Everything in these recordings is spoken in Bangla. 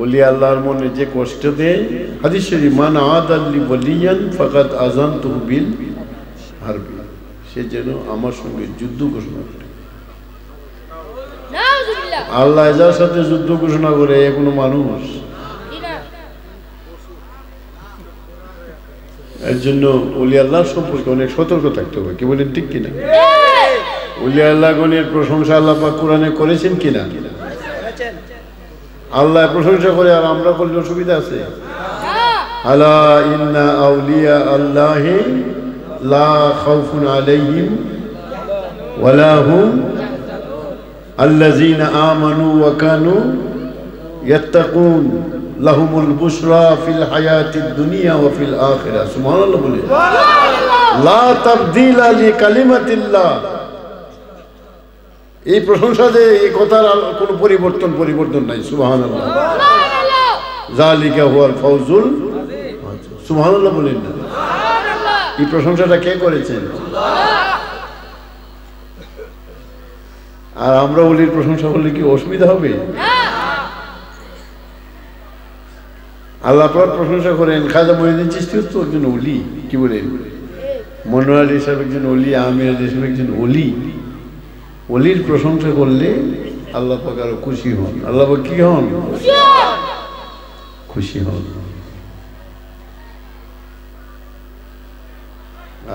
ওলি আল্লাহর মনে যে কষ্ট দেয়, হাদিস শরীফ, মান আদাল্লি ওয়ালিয়ান ফাকাদ আযানতুহু বিল হারবি, সে যেন আমার সঙ্গে যুদ্ধ ঘোষণা করে। আল্লাহ যার সাথে যুদ্ধ ঘোষণা করে এ কোনো মানুষ? এর জন্য ওলি আল্লাহ সম্পর্কে অনেক সতর্ক থাকতে হবে। কি বলেন, ঠিক কিনা? ওলি আল্লাহ গণের প্রশংসা আল্লাহ পাক কোরআনে করেছেন কিনা? আল্লাহ প্রশংসা করে আর আমরা করলে অসুবিধা আছে? আলা ইন্না আউলিয়া আল্লাহি লা খাউফুন আলাইহিম ওয়ালা হুম আল্লাযীনা আমানু ওয়া কানু ইয়াত্তাকুন লাহুমুল বুশরা ফিল হায়াতিদ দুনিয়া ওয়া ফিল আখিরাহ। সুবহানাল্লাহ বলে, লা তাবদীলা লিকালিমাতিল্লাহ। এই প্রশংসা যে এই কথার কোনো পরিবর্তন নাই। সুবহানাল্লাহ, যালিকা হুয়াল ফাউজুল। সুবহানাল্লাহ বলেন না? এই প্রশংসাটা কে করেছেন? আর আমরা ওলির প্রশংসা করলে কি অসুবিধা হবে? আল্লাহ পাক প্রশংসা করেন। খাজা মঈনুদ্দিন চিশতি তো একজন ওলি। কি বলেন? মনোয়ার আলী সাহেব একজন ওলি, আমির আলী সাহেব একজন ওলি। ওলির প্রশংসা করলে আল্লাহ পাক আরো খুশি হন। আল্লাহ পাক কি হন? খুশি হন।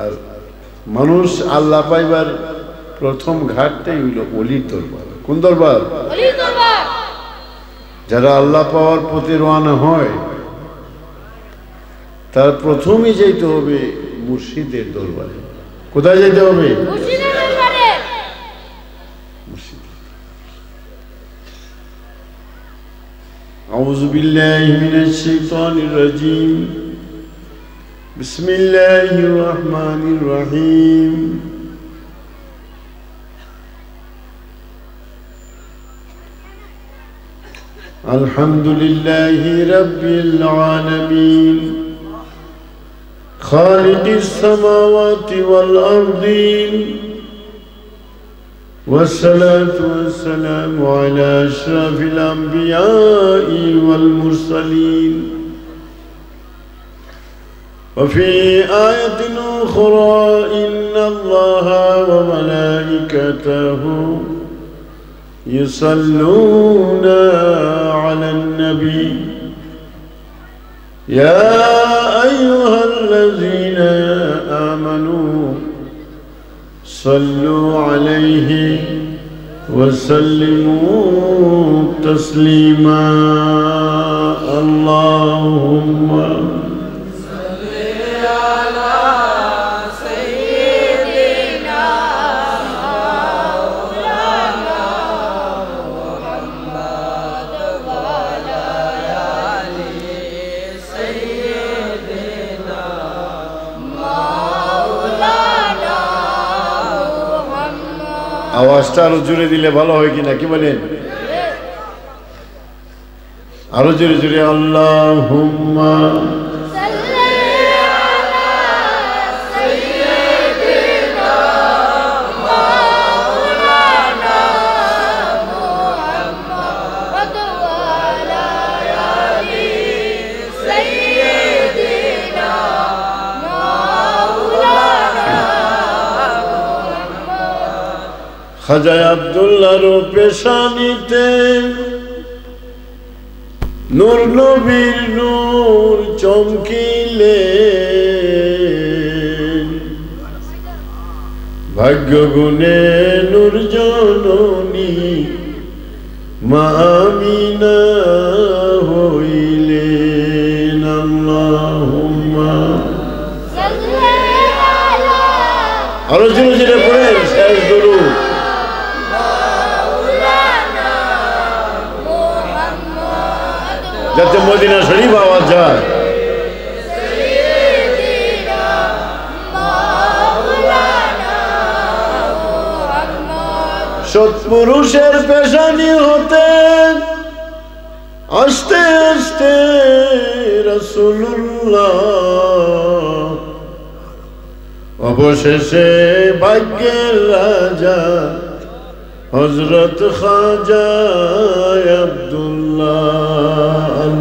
আর মানুষ আল্লাহ পাইবার প্রথম ঘাটটাই হইল ওলির দরবার। কোন দরবার? যারা আল্লাহ পাওয়ার পথে রওনা হয় তার প্রথমেই যেতে হবে মুর্শিদের দরবারে। কোথায় যেতে হবে? আউযু বিল্লাহি মিনাশ শাইতানির রাজীম। বিসমিল্লাহির রহমানির রহিম। আলহামদুলিল্লাহি রাব্বিল আলামিন খালিকিস সামাওয়াতি ওয়াল আরদিন والصلاة والسلام على أشرف الأنبياء والمرسلين. وفي آية أخرى إن الله وملائكته يصلون على النبي يا أيها الذين آمنوا صلوا عليه وسلموا تسليما. اللهم صل على سيدنا مولانا محمد وعلى آل سيدنا مولانا. আওয়াজটা আরো জোরে দিলে ভালো হয় কিনা? কি বলেন? আরো জোরে জোরে। আল্লাহুম্মা সাল্লি আলা সাইয়্যিদিনা মাওলানা মুহাম্মদ ওয়া আলা আলি সাইয়্যিদিনা মাওলানা মুহাম্মদ। খাজা আব্দুল্লাহর পেশানিতে নূর নবীর নূর চমকিলে, ভাগ্য গুণে নূর জননী মা আমিনা হইলেন। আল্লাহুম্মা সাল্লি আলা, আরো জোরে জোরে পড়েন শেষ দুরূদ। যাতে মদিনা শরীফ আওয়াজ যায়। সৎপুরুষের পেশানি হতে আস্তে আস্তে রাসূলুল্লাহ অবশেষে ভাগ্যের রাজা হযরত খাজা আব্দুল্লাহ।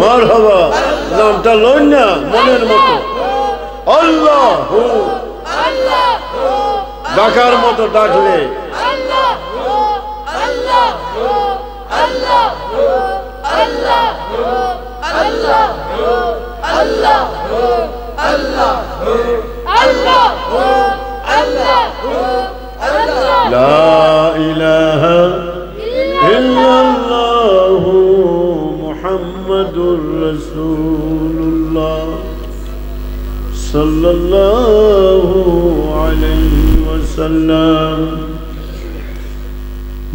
মারহাবা নামটা লই না মনের মতো আল্লাহ ডাকার মতো ডাকলে লা ইলাহা ইল্লাল্লাহ মুহাম্মাদুর রাসূলুল্লাহ সাল্লাল্লাহু আলাইহি ওয়াসাল্লাম।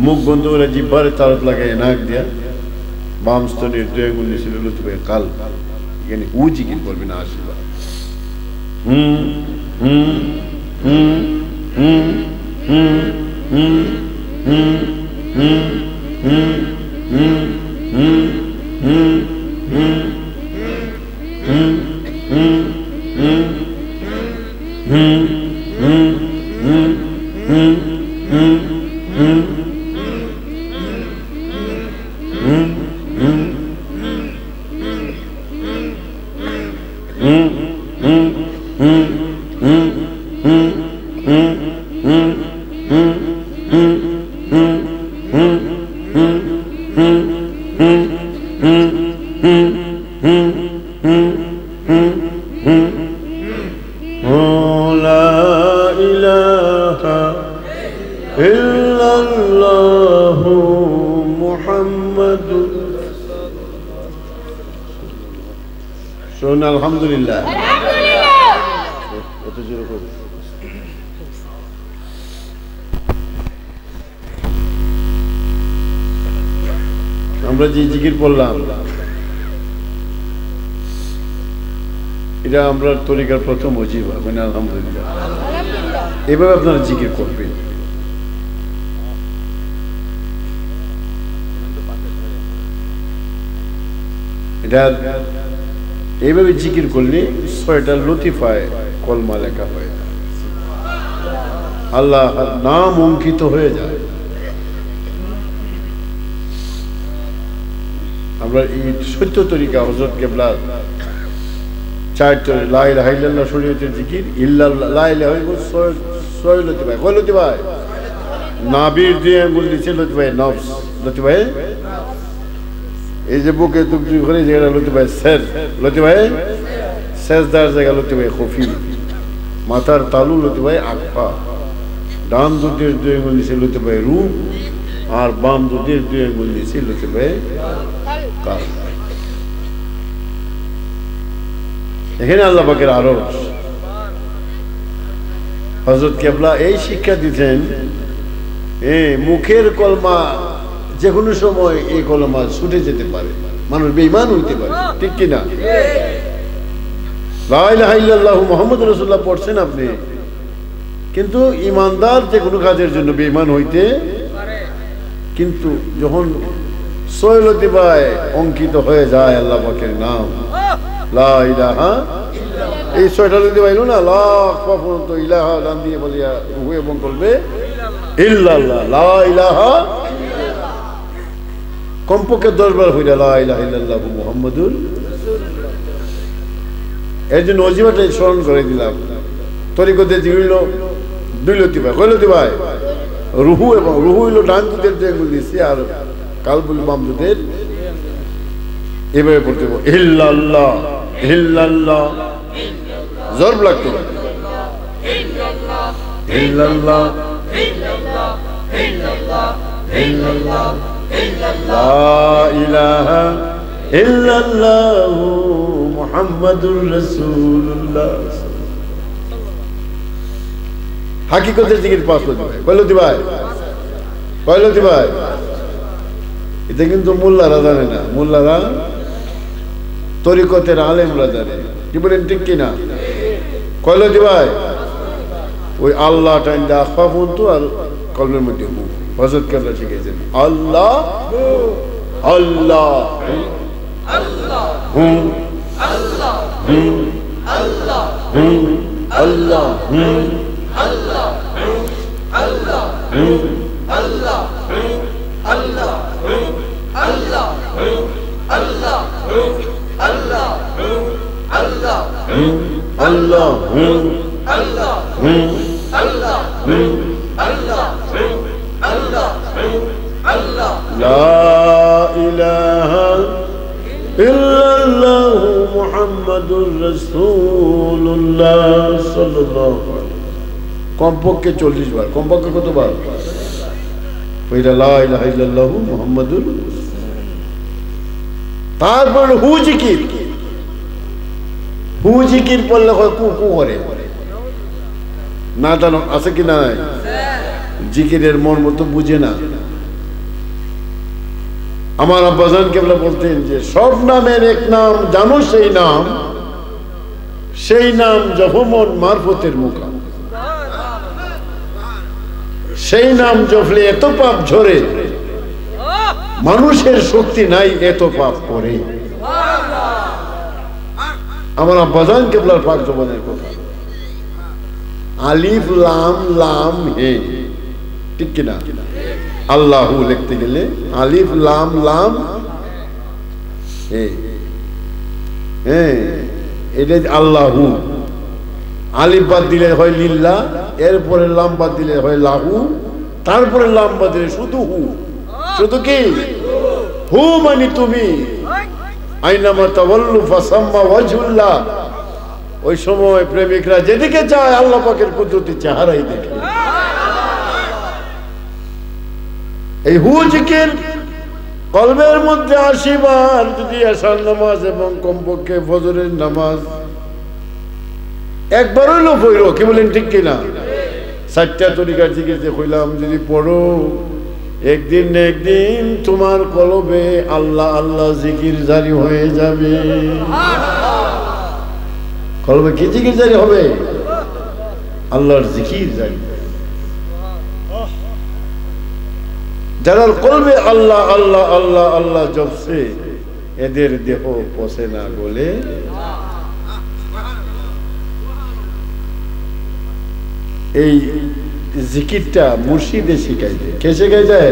মুখ বন্ধ করে জিহ্বারে তারত লাগাই নাক দিয়া বাম স্তনের দুই আঙ্গুল নিচে লুতুবে কাল এখানে উ জিকির করবে না আসিবা আলহামদুলিল্লাহ। আমরা যে জিকির পড়লাম এটা আমরা তরিকার প্রথম ওজিফা মানে আলহামদুলিল্লাহ। এভাবে আপনারা জিকির করবেন। এটা এইভাবে জিকির করলে ৬টা লতিফায় কলমা লেখা হয়, আল্লাহ নাম অঙ্কিত হয়ে যায়। আমরা এই সত্য তরিকা হযরত কেবলার 4 লা ইলাহা ইল্লাল্লাহ শরীয়তের জিকির ইল্লাল্লাহ লা ইলাহা হইব ৬ লতিফায়। কয় লতিফায়? নাবির দিয়ে আঙ্গুল দিচ্ছে লতিফায় নফস, লতিফায় এই যে বুকে দুই ঘরে জায়গা লতিফায় সের, লতিফায় সেজদার জায়গা লতিফায় খফি, মাথার তালু লতিফায় আকফা, ডান দুধের দুই আঙ্গুল দিচ্ছে লতিফায় রু, আর বাম দুধের দুই আঙ্গুল দিচ্ছে লতিফায় কাল। এখানে আল্লাহ পাকের আরশ। হযরত কেবলা এই শিক্ষা দিতেন, মুখের কলমা যে কোনো সময় এই কলমা ছুটে যেতে পারে, মানুষ বেঈমান হইতে পারে, ঠিক কিনা? লা ইলাহা ইল্লাল্লাহু মুহাম্মাদুর রাসূলুল্লাহ পড়ছেন আপনি, কিন্তু ইমানদার যে কোনো কাজের জন্য বেঈমান হইতে পারে। কিন্তু যখন ৬ লতিফায় অঙ্কিত হয়ে যায় আল্লাহ পাকের নাম লা ইলাহা, এই ৬টা লতিফা না লাখ পর্যন্ত ইলাহা নাম দিয়ে বলিয়া রূহ এবং করবে ইল্লাল্লাহ, লা ইলাহা কমপক্ষে 10 বার হইলা লা ইলাহা ইল্লাল্লাহু মুহাম্মাদুর রাসূলুল্লাহ। এর জন্য ওজিফাটাই স্মরণ করে দিলাম। তরিকতে হইল 2 লতিফা। কয় লতিফায়? রুহু এবং রুহু হইল ডান দুধের যে আঙ্গুল দিচ্ছি, আর কালবুল বাম দুধের। এভাবে পড়তে হবে ইল্লাল্লাহ ইল্লাল্লাহ, জরব লাগতো ইল্লাল্লাহ লা ইলাহা ইল্লাল্লাহু মুহাম্মাদুর রাসূলুল্লাহ। হাকিকতের জিকির 5 লতিফায়। কয় লতিফায়? কয় লতিফায়? এটা কিন্তু মোল্লারা জানে না, মোল্লারা তরিকতের আলেমরা জানে। কি বলেন, ঠিক কিনা? কয় লতিফায়? ওই আল্লাহ টাইম দা আখফা পর্যন্ত আর কলমের মধ্যে হু। হযরত কেবলা শিখেছেন আল্লাহ আল্লাহ আল্লাহ হু আল্লাহ হু আল্লাহ হু আল্লাহ হু আল্লাহ হু আল্লাহ হু আল্লাহ হু আল্লাহ হু আল্লাহ হু আল্লাহ আল্লাহ আল্লাহ আল্লাহ আল্লাহ আল্লাহ আল্লাহ আল্লাহ আল্লাহ লা ইলাহা ইল্লাল্লাহ মুহাম্মাদুর রাসূলুল্লাহ সাল্লাল্লাহু আলাইহি কমপক্ষে 40 বার কমপক্ষে কতবার ওইটা লা ইলাহা ইল্লাল্লাহ মুহাম্মাদুর তারপর হু জিকির পড়লে হয় কু কু করে না জানো আছে কি নাই জিকিরের মর্ম তো বুঝে না আমার আব্বাজান কেবলা বলতেন যে সব নামের এক নাম জানো সেই নাম জপমন মারফতের মুখা সেই নাম জপলে এত পাপ ঝরে মানুষের শক্তি নাই এত পাপ করে আমার আব্বাজান কেবলার পাক জবানের কথা আলিফ লাম লাম হে ঠিক কিনা আল্লাহু লিখতে গেলে আলিফ লাম লাম হে হ্যাঁ এটা আল্লাহু আলিফ বাদ দিলে হয় লিল্লাহ এরপরে লাম বাদ দিলে হয় লাহু তারপরে লাম বাদ দিলে শুধু হু শুধু কি হু মানে তুমি আইনামা তাওয়াল্লু ফাসাম্মা ওয়াজহুল্লাহ ওই সময় প্রেমিকরা যেদিকে চায় আল্লাহ পাকের কুদরতি চেহারাই দেখে এই হু জিকির কলবের মধ্যে 80 বার যদি আশার নামাজ এবং কমপক্ষে ফজরের নামাজ একবার হইলো পড়ো কি বলেন ঠিক কিনা 4টা তরিকার জিকির যে কইলাম যদি পড়ো একদিন না একদিন তোমার কলবে আল্লাহ আল্লাহ জিকির জারি হয়ে যাবে কলবে কি জিকির জারি হবে আল্লাহর জিকির জারি যারা কলবে আল্লাহ আল্লাহ আল্লাহ আল্লাহ জপছে এদের দেহ পচে না বলে এই জিকিরটা মুর্শিদে শিখাই দেয় কে শিখাই যায়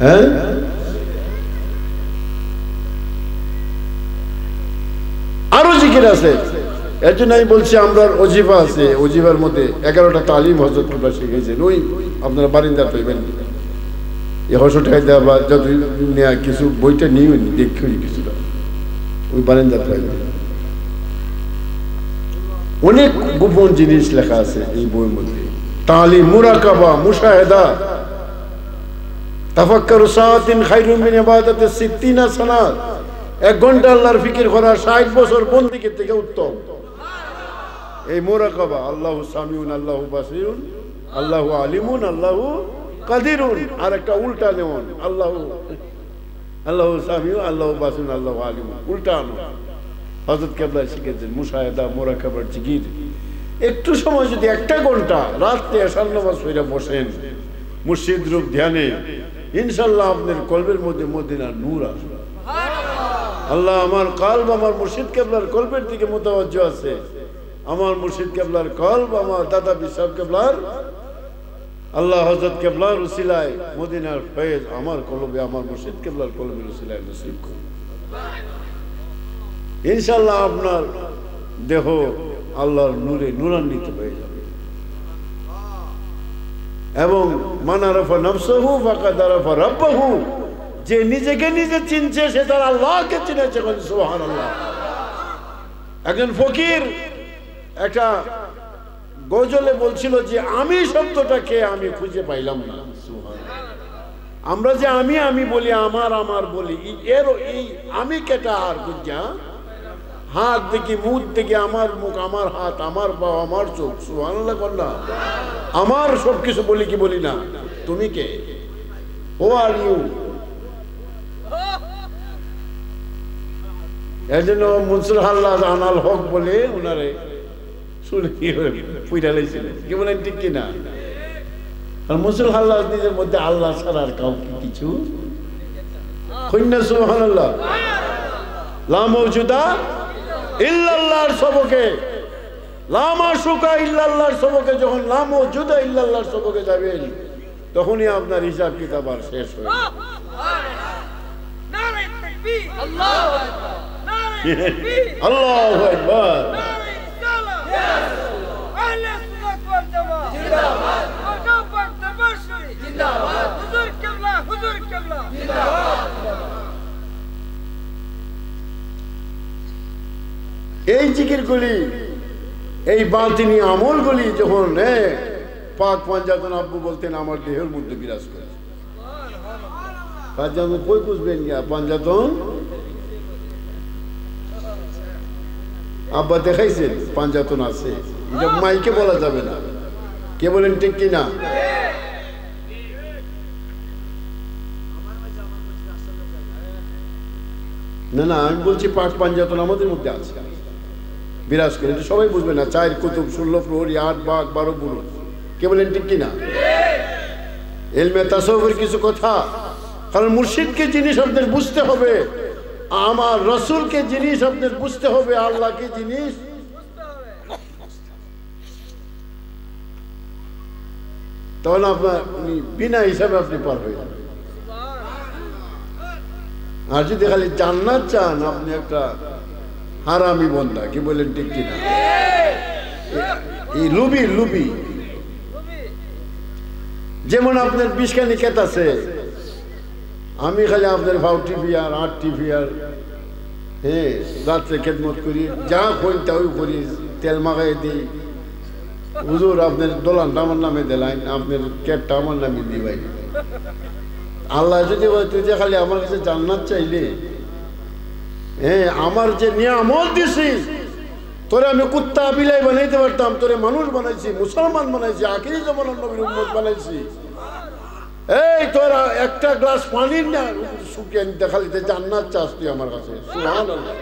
হ্যাঁ আরো জিকির আছে এর জন্য আমি বলছি আমরা ওজিফা আছে ওজিফার মধ্যে 11টা তালিম হযরত কুবরা শিখিয়েছেন ওই আপনারা বারিন্দা পাইবেন এই 100 টাকা দেওয়া বা যত নেয়া কিছু বইটা নিয়ে দেখি কিছুটা ওই বারিন্দা পাইবেন অনেক গোপন জিনিস লেখা আছে এই বইয়ের মধ্যে তালিম মুরাকাবা মুশাহাদা তাফাক্কুর সাআতিন খায়রুম মিন ইবাদাতি 60 সানাত 1 ঘন্টা আল্লাহর ফিকির করা 60 বছর বন্দেগীর থেকে উত্তম এই মুরাকাবা আল্লাহু সামিউন আল্লাহু বাসিরুন আল্লাহু আলিমুন আল্লাহু কাদিরুন আর একটা উল্টা নেওন আল্লাহু সামিউ আল্লাহু বাসিরুন আল্লাহু আলিমুন উল্টা আনো হযরত কেবলা শিখেছেন মুশাহাদা মুরাকাবার জিকির একটু সময় যদি 1 ঘন্টা রাতে এশার নামাজ পড়ে বসেন মুর্শিদ রূপ ধ্যানে ইনশাআল্লাহ আপনার কলবের মধ্যে মদিনার নূর আসবে আল্লাহ আমার কলব আমার মুর্শিদ কেবলার কলবের দিকে মুতাওয়াজ্জহ আছে আমার মুর্শিদ কেবলার কলব আমার দাদা বিশাব কেবলার আল্লাহ হযরত কেবলার উসিলায় মদিনার ফয়েজ আমার কলবে আমার মুর্শিদ কেবলার কলবের উসিলায় নসিব করুন ইনশাআল্লাহ আপনার দেহ আল্লাহর নূরে নূরান্বিত হয়ে যাবে এবং মান আরাফা নাফসাহু ফাকাদ আরাফা রাব্বাহু যে নিজেকে নিজে চিনছে সে তার আল্লাহকে চিনেছে সুবহানাল্লাহ একজন ফকির একটা গজলে বলছিল যে আমি শব্দটাকে আমি খুঁজে পাইলাম না সুবহানাল্লাহ আমরা যে আমি আমি বলি আমার আমার বলি এর এই আমি কেটা আর বুঝা হাত দেখি মুখ দেখি আমার মুখ আমার হাত আমার পা আমার চোখ সুবহানাল্লাহ বললা আমার সবকিছু বলি কি বলি না তুমি কে হু আর ইউ এজন্য মনসুর আল্লাহ আনাল হক বলে উনারে শুনে পুইরা লাইছিলেন কি বলেন ঠিক কি না আর মনসুর আল্লাহ নিজের মধ্যে আল্লাহ ছাড়া আর কাউকে কিছু কইনা সুবহানাল্লাহ লা মাওজুদা ইল্লাল্লাহর সবকে লা মাশুকা ইল্লাল্লাহর সবকে যখন লা মাওজুদা ইল্লাল্লাহর সবকে যাবেন তখনই আপনার হিসাব কিতাব আর শেষ হয়ে যাবে তাকবীর আল্লাহু আকবার নারে তাকবীর আল্লাহু আকবার নারে সালাম ইয়া রাসূলুল্লাহ আহলে সুন্নাত ওয়াল জামাত জিন্দাবাদ ওয়াকাফাত তাবাশশুরি জিন্দাবাদ হুজুর কিবলা জিন্দাবাদ এই জিকিরগুলি এই বাতিনি আমলগুলি যখন পাক পাঞ্জাতন আব্বু বলতেন আমার দেহের মধ্যে বিরাজ করে পাঞ্জাতন কই বুঝবেন গিয়া পাঞ্জাতন আব্বা দেখাইছেন পাঞ্জাতন আছে এটা মাইকে বলা যাবে না কে বলেন ঠিক কিনা না না আমি বলছি পাক পাঞ্জাতন আমাদের মধ্যে আছে বিরাজ করে এটা সবাই বুঝবে না 4 কুতুব 16 প্রহরী 8 বাঘ 12 বুরুজ কে বলেন ঠিক কিনা ইলমে তাসাউফের কিছু কথা কারণ মুর্শিদকে জিনিস আপনাদের বুঝতে হবে আমার রাসূলকে জিনিস আপনাদের বুঝতে হবে আল্লাহকে জিনিস বুঝতে হবে তখন আপনার বিনা হিসাবে আপনি পার হয়ে যাবেন আর যদি খালি জান্নাত চান আপনি একটা হারামি বন্দা কি বলেন ঠিক কিনা এই লুবি যেমন আপনার 20 খানি ক্ষেত আছে আমি খালি আপনার ভাও টিভি আর 8 টিভি আর রাত্রে খেদমত করি যা করি তাই করি তেল মাখাই দিই হুজুর আপনার দোলানটা আমার নামে দিলেন আপনার ক্ষেতটা আমার নামে দিবাই আল্লাহ যদি তুই যে খালি আমার কাছে জান্নাত চাইলে আমার যে নিয়ামত দিছি তোরে আমি কুত্তা বিলাই বানাইতে পারতাম তোরে মানুষ বানাইছি মুসলমান বানাইছি আখিরি জামানার নবীর উম্মত বানাইছি এই তোরা একটা গ্লাস পানির না শুকিয়ে নিতে খালিতে জান্নাত চাস তুই আমার কাছে সুবহানাল্লাহ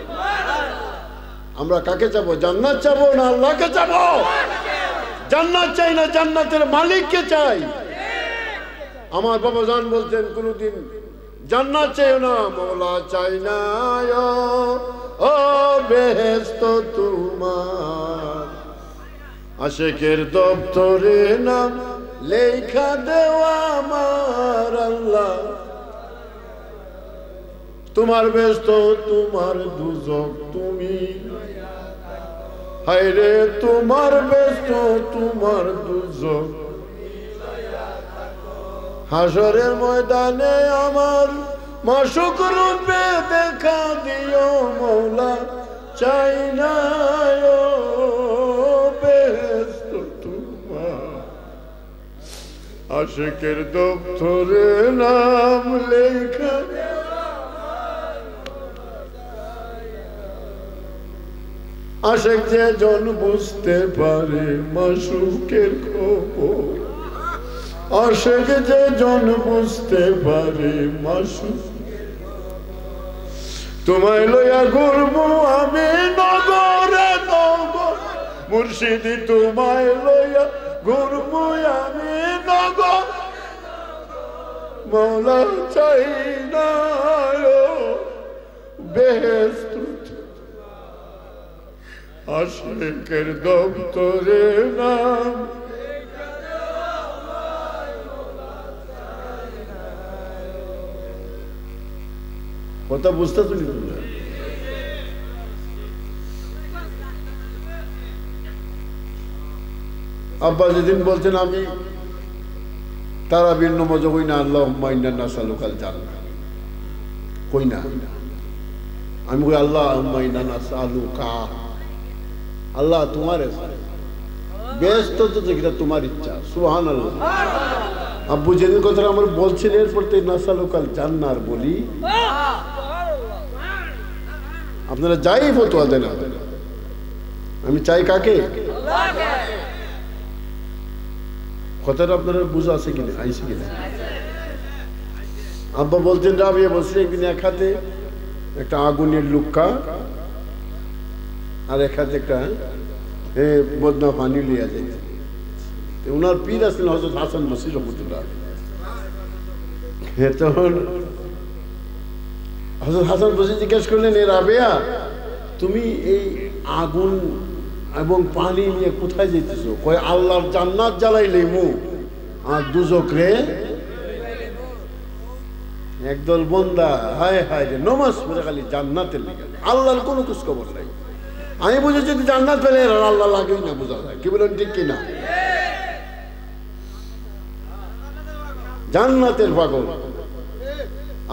আমরা কাকে চাবো জান্নাত চাবো না আল্লাহকে চাবো জান্নাত চাই না জান্নাতের মালিককে চাই আমার বাবা জান বলতেন কোনদিন জান্নাত চাই না মওলা চাই না ও বেহেশত তোমার আশিকের দপ্তরে নাম লেখা দেওয়া আমার আল্লাহ তোমার বেহেশত তোমার দুজক তুমি হায়রে তোমার বেহেশত তোমার দুজক হাসরের ময়দানে আমার মাশুক রূপে দেখা দিও মওলা চাই না বেহেশত তোমার আশিকের দপ্তরে নাম লেখা আশিক যে জন বুঝতে পারে মাশুকের খবর আশিক যে জন বুঝতে পারে মাশুক তোমায় লইয়া ঘুরবো আমি নগরে নগর মুর্শিদি তোমায় লইয়া ঘুরবো আমি নগর মওলা চাই না বেহেশত আশিকের দপ্তরে নাম কথা বুঝতে তুমি আব্বা যেদিন বলছেন আমি তারাবির নামাজ কই না আল্লাহুম্মা ইন্না নাসআলুকাল জান্নাহ কই না আমি কই আল্লাহুম্মা ইন্না নাসআলুকা আল্লাহ তোমার ব্যস্ত তো যেটা তোমার ইচ্ছা সুবহানাল্লাহ আব্বু যেদিন কথা আমার বলছেন এরপর তো নাসআলুকাল জান্নাহ বলি আপনারা যাই ফতোয়া দেন আমি চাই কাকে কথাটা আপনারা বুঝা আছে কিনা আইসি কিনা আব্বা বলতেন রাবিয়া বসে একদিন এক হাতে একটা আগুনের লুক্কা আর এক হাতে একটা বদনা পানি লিয়া যায় ওনার পীর আছেন হযরত হাসান বসরি রহমাতুল্লাহ তখন হযরত হাসান বসরি জিজ্ঞেস করলেন এ রাবিয়া তুমি এই আগুন এবং পানি নিয়ে কোথায় যেতেছো কয় আল্লাহর জান্নাত জ্বালাইলে মু আর দুজক রে একদল বন্দা হায় হায় রে নমাজ পড়ে খালি জান্নাতের লিগে, আল্লাহর কোনো খোঁজ খবর নাই। আমি বুঝি যদি জান্নাত পেলে এরা আল্লাহ লাগেই না, বোঝা যায়। কি বলেন ঠিক কিনা? জান্নাতের পাগল।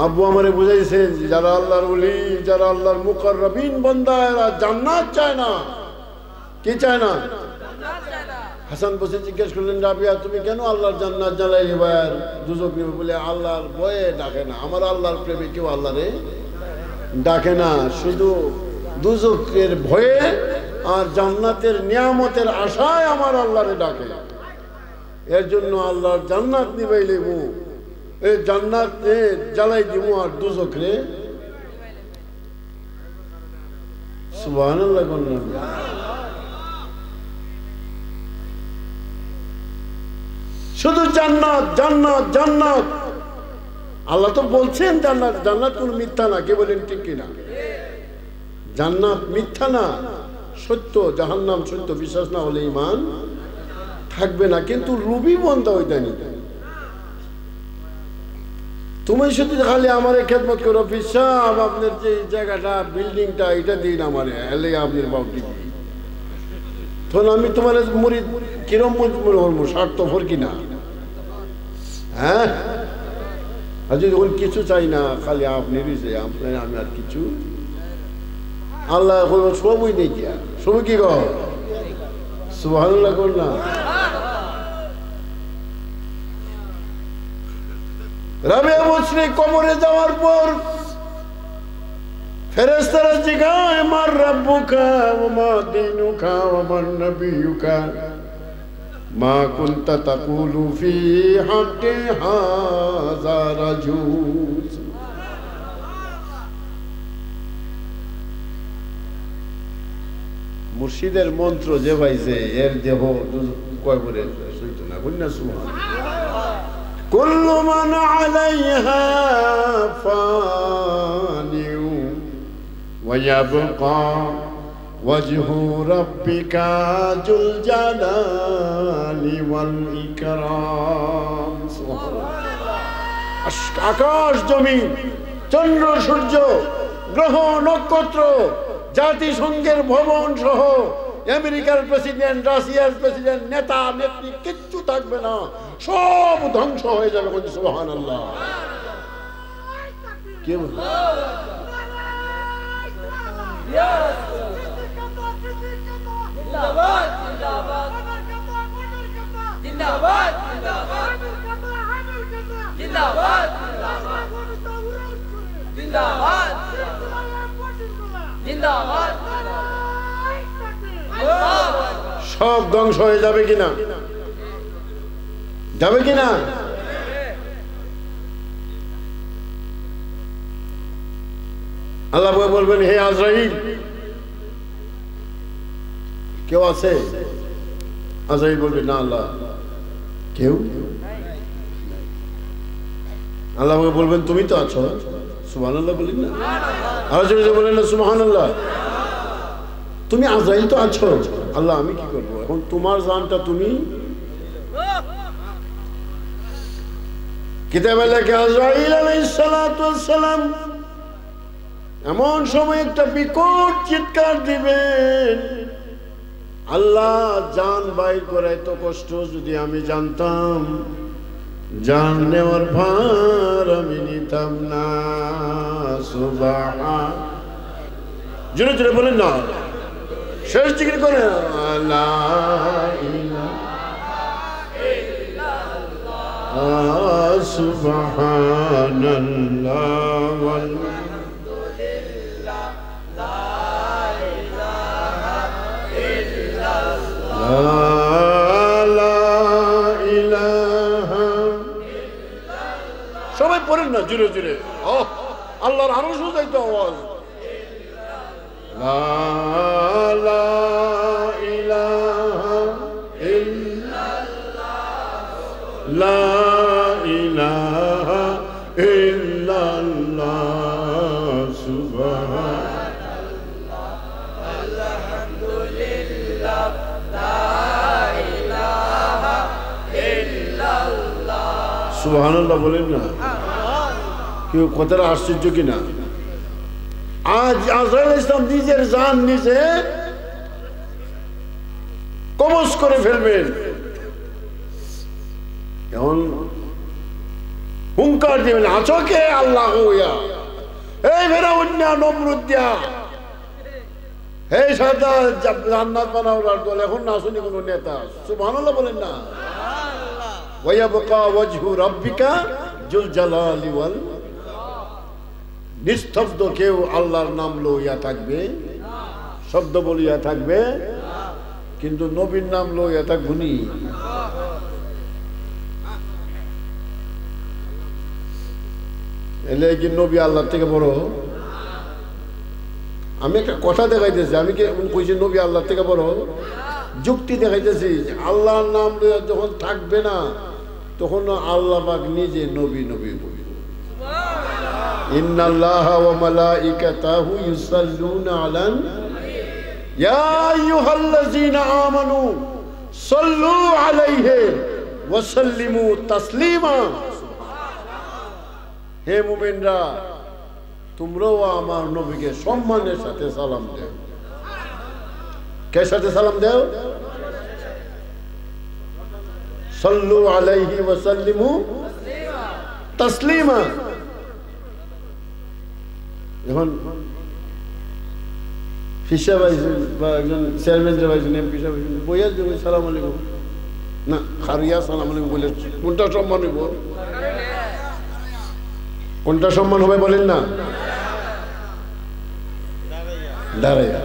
আব্বু আমারে বুঝাইছেন যারা আল্লাহর ওলি, যারা আল্লাহর মুকাররবিন বান্দা, এরা জান্নাত চায় না। কি চায় না? হাসান বসে জিজ্ঞেস করলেন, রাবিয়া তুমি কেন আল্লাহর জান্নাত জ্বালাই এবার দুজক নেবে? বলে আল্লাহর ভয়ে ডাকে না। আমার আল্লাহর প্রেমে কেউ আল্লাহরে ডাকে না, শুধু দুজকের ভয়ে আর জান্নাতের নিয়ামতের আশায় আমার আল্লাহরে ডাকে। এর জন্য আল্লাহর জান্নাত নিবাইলে মু এই জান্নাত জ্বালাই দিব আর দুজকরে সুবহানাল্লাহ বললাম। শুধু জান্নাত জান্নাত জান্নাত। আল্লাহ তো বলছেন জান্নাত, জান্নাত কোন মিথ্যা না। কে বলেন ঠিক কিনা? জান্নাত মিথ্যা না, সত্য। জাহান্নাম সত্য। বিশ্বাস না হলে ঈমান থাকবে না। কিন্তু রুবি বন্ধ হইতে নি। তুমি শুধু খালি আমারে খেদমত করো, বিশ্বাস আপনার যে জায়গাটা বিল্ডিংটা এটা দিন আমারে, এলে আপনার বাউটি তখন আমি তোমার মুড়ি কিরম মরবো, স্বার্থপর কিনা? হ্যাঁ, আর যদি কিছু চাই না, খালি আপনি আপনার আমি আর কিছু আল্লাহ সবই নেই। কি সবই কি কর সুবহানাল্লাহ কর না। রাবিয়া বলছে কবরে যাওয়ার পর ফেরেশতারা জিজ্ঞাসা মার রাব্বুকা ওয়া মা দীনুকা ওয়া মান নাবিয়ুকা মা কুনতা তাকুলু ফি হাক্কি হাযা রাজুল। মুর্শিদের মন্ত্র যে পাইছে এর দেহ কয় বলে সইতো না। কন্যা সুবহানাল্লাহ। কুল্লু মান আলাইহা ফানিউ ওয়া ইয়াবকা ওয়াজহু রাব্বিকা যুল জালালি ওয়াল ইকরাম। সুবহানাল্লাহ। আকাশ জমিন, চন্দ্র সূর্য, গ্রহ নক্ষত্র, জাতিসংঘের ভবন সহ আমেরিকার প্রেসিডেন্ট, রাশিয়ার প্রেসিডেন্ট, নেতা নেত্রী কিচ্ছু থাকবে না, সব ধ্বংস হয়ে যাবে। সুবহানাল্লাহ। কি সব ধ্বংস হয়ে যাবে কিনা? যাবে কিনা? আল্লাহ বলবেন হে আজরাইল কেউ আছে? আজরাইল বলবে না আল্লাহ কেউ। আল্লাহ বলবেন তুমি তো আছো। সুবহানাল্লাহ বলেন না? আর যদি বলেন না সুবহানাল্লাহ, তুমি আজরাইল তো আছো। আল্লাহ আমি কি করবো এখন? তোমার জানটা তুমি কিতাবে লেখে আজরাইল আলাইহিস সালাতু ওয়াস সালাম এমন সময় একটা বিকট চিৎকার দিবেন, আল্লাহ জান বাইর করে এত কষ্ট যদি আমি জানতাম, জান নেওয়ার ভার আমি নিতাম না। সুবহান, জোরে জোরে বলেন না, শেষ জিকির করে লা ইলাহা সুবহানাল্লাহ ওয়ালহামদুলিল্লাহ লা ইলাহা ইল্লাল্লাহ লা ইলাহা ইল্লাল্লাহ। সবাই পড়েন না জোরে জোরে। আল্লাহর আরো শুনতে তো আওয়াজ লা ইলাহা ইল্লাল্লাহ লা ইলাহা ইল্লাল্লাহ সুবহানাল্লাহ আলহামদুলিল্লাহ লা ইলাহা ইল্লাল্লাহ। সুবহানাল্লাহ বলেন না? কথাটা আশ্চর্য কিনা? আজ আজরাইল ইসলাম নিজের জান নিজে কবজ করে ফেলবেন। এখন হুঙ্কার দিবেন, আছো কে? আল্লাহ হইয়া এই ফেরাউন্না নমরুদ্দিয়া এই সাদা জান্নাত বানাওয়ার দল এখন না শুনি কোন নেতা। সুবহানাল্লাহ বলেন না? ওয়ায়াবকা ওয়াজহু রাব্বিকা যুল জালালি ওয়াল, নিস্তব্ধ কেউ আল্লাহর নাম লইয়া থাকবে, শব্দ বলিয়া থাকবে, কিন্তু নবীর নাম লইয়া থাকবনি। এলে কি নবী আল্লাহর থেকে বড়? আমি একটা কথা দেখাইতেছি, আমি কি কইছি নবী আল্লাহর থেকে বড়? যুক্তি দেখাইতেছি। আল্লাহর নাম লইয়া যখন থাকবে না তখন আল্লাহ পাক নিজে নবী নবী বলবে। ইন্নাল্লাহা ওয়া মালাইকাতাহু ইউসাল্লুনা আলান ইয়া আইয়ুহাল্লাযীনা আমানু সাল্লু আলাইহি ওয়া সাল্লিমু তাসলিমা। হে মুমিনরা, তোমরাও আমার নবীকে সম্মানের সাথে সালাম দাও। কে সাথে সালাম দাও? সাল্লু আলাইহি ওয়া সাল্লিমু তাসলিমা। যখন ফিসা ভাইছেন বা একজন চেয়ারম্যান যে ভাইছেন, এমপি সাহেব বইয়ার যে সালাম আলাইকুম না খারিয়া সালাম আলাইকুম বলে কোনটা সম্মান হইব? কোনটা সম্মান হবে বলেন না? দাঁড়াইয়া।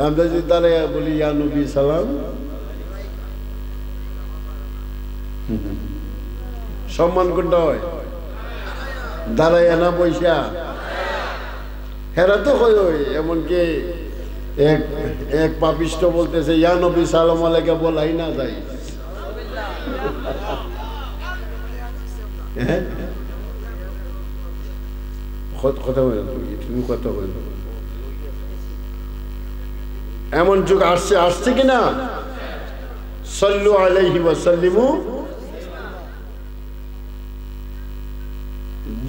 আমরা যদি দাঁড়াইয়া বলি ইয়া নবী সালাম, সম্মান কোনটা হয়? দাঁড়াইয়া না বৈশা? হেরা তো হয়। এমনকি এক পাপিষ্ট বলতেছে ইয়া নবী সালাম আলাইকা বলাই না যায়। হ্যাঁ, কথা বলে তুমি কথা বলে। এমন যুগ আসছে কিনা? সাল্লু আলাইহি ওয়া সাল্লিমু।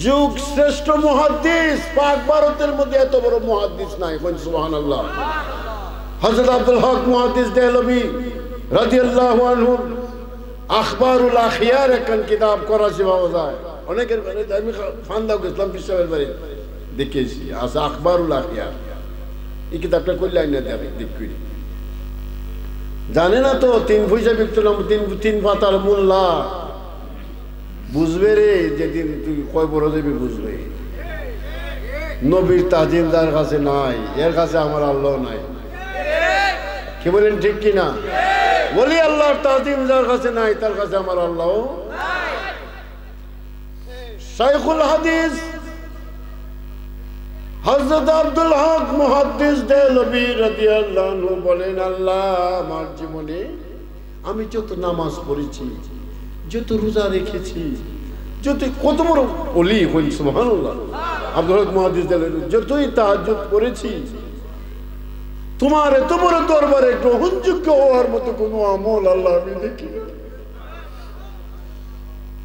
যুগ শ্রেষ্ঠ মুহাদ্দিস, পাক ভারতের মধ্যে এত বড় মুহাদ্দিস নাই। সুবহানাল্লাহ। হযরত আব্দুল হক মুহাদ্দিস দেহলভী রাদিয়াল্লাহু আনহু আখবারুল আখিয়ার একখান কিতাব করাচি পাওয়া যায়। অনেকের আমি ফান্দাও গেছিলাম পিসাবের বাড়ি, দেখেছি আছে আখবারুল আখিয়ার। এই কিতাবটা করলে আইনা দেখবি। জানে না তো 3 পয়সা বিকলাম, 3 পাতার মোল্লা বুঝবে রে যেদিন তুই কয় বড় যাবি বুঝবে। নবীর তাজিম যার কাছে নাই, এর কাছে আমার আল্লাহ নাই। কি বলেন ঠিক কিনা? বলি আল্লাহর তাজিম যার কাছে নাই তার কাছে আমার আল্লাহ। শাইখুল হাদিস হযরত আব্দুল হক মুহাদ্দিস দেহলভী রাদিয়াল্লাহু আনহু বলেন, আল্লাহ আমার জীবনে আমি যত নামাজ পড়েছি, যত রোজা রেখেছি, যত কত বড় ওলি হই, সুবহানাল্লাহ। আব্দুল হক মুহাদ্দিস দেহলভী যতই তাহাজ্জুদ করেছি, তোমার এত বড় দরবারে গ্রহণযোগ্য হওয়ার মতো কোনো আমল আল্লাহ আমি দেখি না।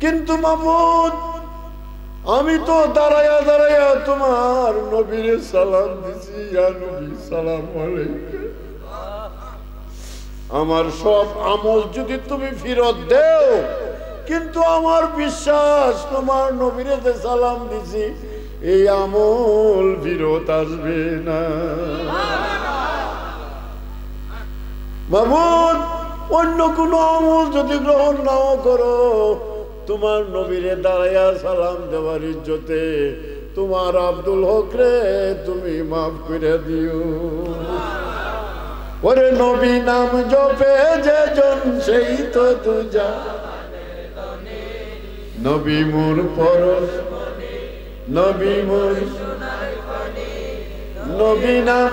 কিন্তু মাবুদ, আমি তো দাঁড়াইয়া দাঁড়াইয়া তোমার নবীর সালাম দিছি, ইয়া নবী সালাম আলাইকুম। আমার সব আমল যদি তুমি ফেরত দেও, কিন্তু আমার বিশ্বাস তোমার নবীর যে সালাম দিছি এই আমল ফেরত আসবে না। মাবুদ, অন্য কোনো আমল যদি গ্রহণ নাও করো, তোমার নবীরে দাঁড়াইয়া সালাম দেওয়ার ইজ্জতে তোমার আব্দুল হক রে তুমি মাফ করে দিও। ওরে নবী নাম জপে যে জন সেই তো দুজা, নবী মোর পরশ, নবী মোর নবী নাম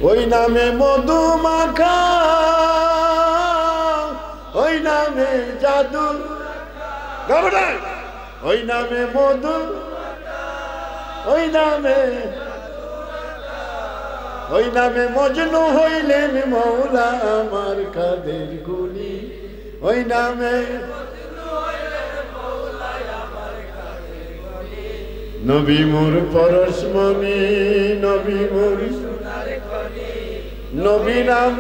ওই নামে মধু মাখা, ওই নামে জাদু, ওই নামে মধু, ওই নামে মজনু হইলেন মৌলা আমার কাদের গুলি, ওই নামে নবী মোর পরশমণি নবী মোর নবী নাম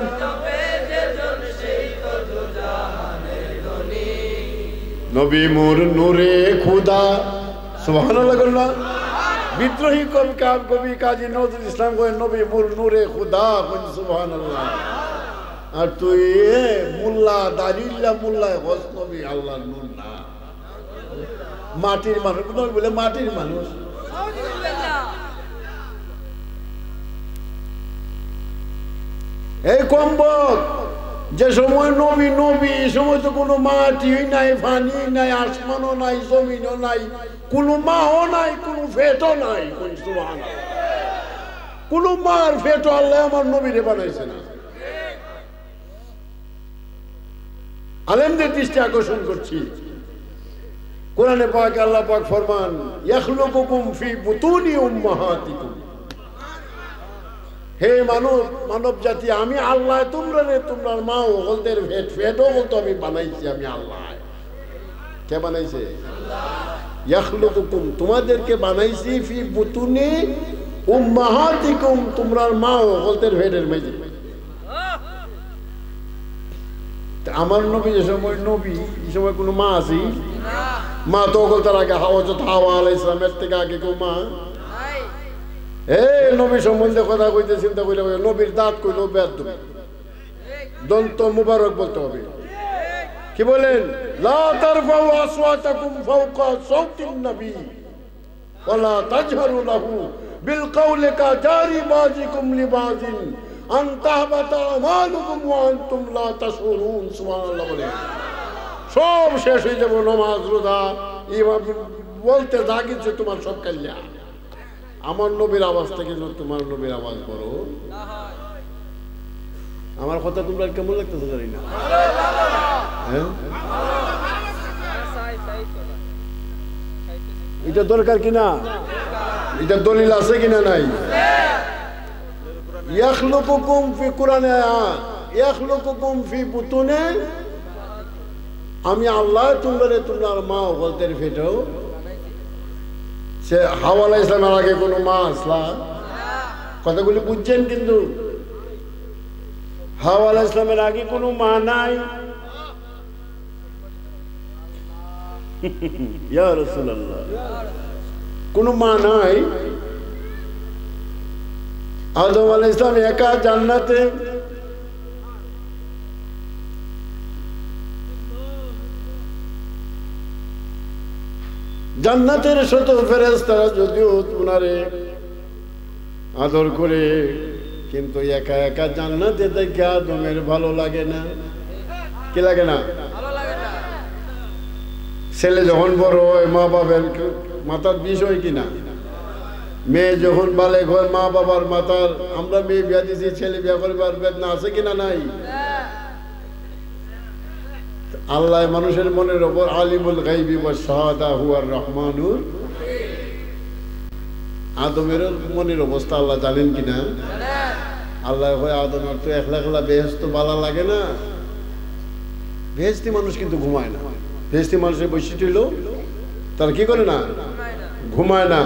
নবী মোর নূরে খুদা সুবহানাল্লাহ বলনা বিদ্রোহী কবি কাজী নজরুল ইসলাম কয় নবী মোর নূরে খুদা সুবহানাল্লাহ আর তুই মোল্লা দাঁড়িল্লা মোল্লায় হস নবী আল্লাহর নূর না মাটির মানুষ বলে মাটির মানুষ এই কম্বক যে সময় নবী নবী এই সময় তো কোনো মাটি নাই পানি নাই আসমানও নাই জমিনও নাই কোনো মাও নাই কোনো ফেটও নাই কোনো মার ফেটও আল্লাহ আমার নবীরে বানাইছে না আলেমদের দৃষ্টি আকর্ষণ করছি কোরআনে পাক আল্লাহ পাক ফরমান ইয়াখলুকুকুম ফি বুতুনি উম্মাহাতিকুম হে মানব জাতি আমি আল্লাহ তোমরা মা ওগলদের ফেটও বলতো আমি বানাইছি আমি আল্লাহ কে বানাইছে ইয়াখলুকুকুম তোমাদেরকে বানাইছি ফি বুতুনি উম্মাহাতিকুম তোমরা মা ওগলদের ফেটের মাঝে আমার নবী যে সময় নবী এই সময় কোনো মা আছে মা তো ওগল তার আগে হাওয়া আলাইহিস সালামের থেকে আগে কেউ মা এই নবী সম্বন্ধে কথা কইতে চিন্তা কইলে নবীর দাঁত কইলো বেদ দন্ত মুবারক বলতে হবে কি বলেন লা তারফাউ আসওয়াতাকুম ফাওকা সাওতিন নবী ওয়ালা তাজহারু লাহু বিল কওলি কাজারি বাজিকুম লিবাজিন আন তাহবাতা আমালুকুম ওয়া আনতুম লা তাশউরুন সুবহানাল্লাহ বলে সব শেষ হয়ে যাবে নামাজ রোজা এইভাবে বলতে যা কিছু তোমার সব কল্যাণ আমার নবীর আওয়াজ থেকে তোমার নবীর আওয়াজ বড় আমার কথা তোমরা কেমন লাগতেছে জানি না এটা দরকার কিনা এটা দলিল আছে কিনা নাই ইয়াখলুকুকুম ফি কুরআনে ইয়াখলুকুকুম ফি বুতুনে আমি আল্লাহ তোমরা মা ওগলদের ফেটো সে হাওয়া আলাইহিস সালামের আগে কোনো মা আসলা কথাগুলি বুঝছেন কিন্তু হাওয়া আলাইহিস সালামের আগে কোনো মা নাই ইয়া রাসূলুল্লাহ কোনো মা নাই আদম আলাইহিস সালাম একা জান্নাতে জান্নাতের শত ফেরেশতারা যদিও ওনারে আদর করে কিন্তু একা একা জান্নাতে দেখে আদমের ভালো লাগে না কি লাগে না ছেলে যখন বড় হয় মা বাবার মাথার বিষয় কিনা মেয়ে যখন বালেক হয় মা বাবার মাথার আমরা মেয়ে বিয়া দিয়েছি ছেলে বিয়া করবার বেদনা আছে কিনা নাই আল্লাহ মানুষের মনের ওপর আলিমুল গায়বি ওয়াস শাহাদা হুয়ার রহমানুর আদমের মনের অবস্থা আল্লাহ জানেন কিনা আল্লাহ হয় আদমের তো একলা বেহেশত ভালো লাগে না বেহেশতি মানুষ কিন্তু ঘুমায় না বেহেশতি মানুষের বৈশিষ্ট্য হলো তারা কি করে না ঘুমায় না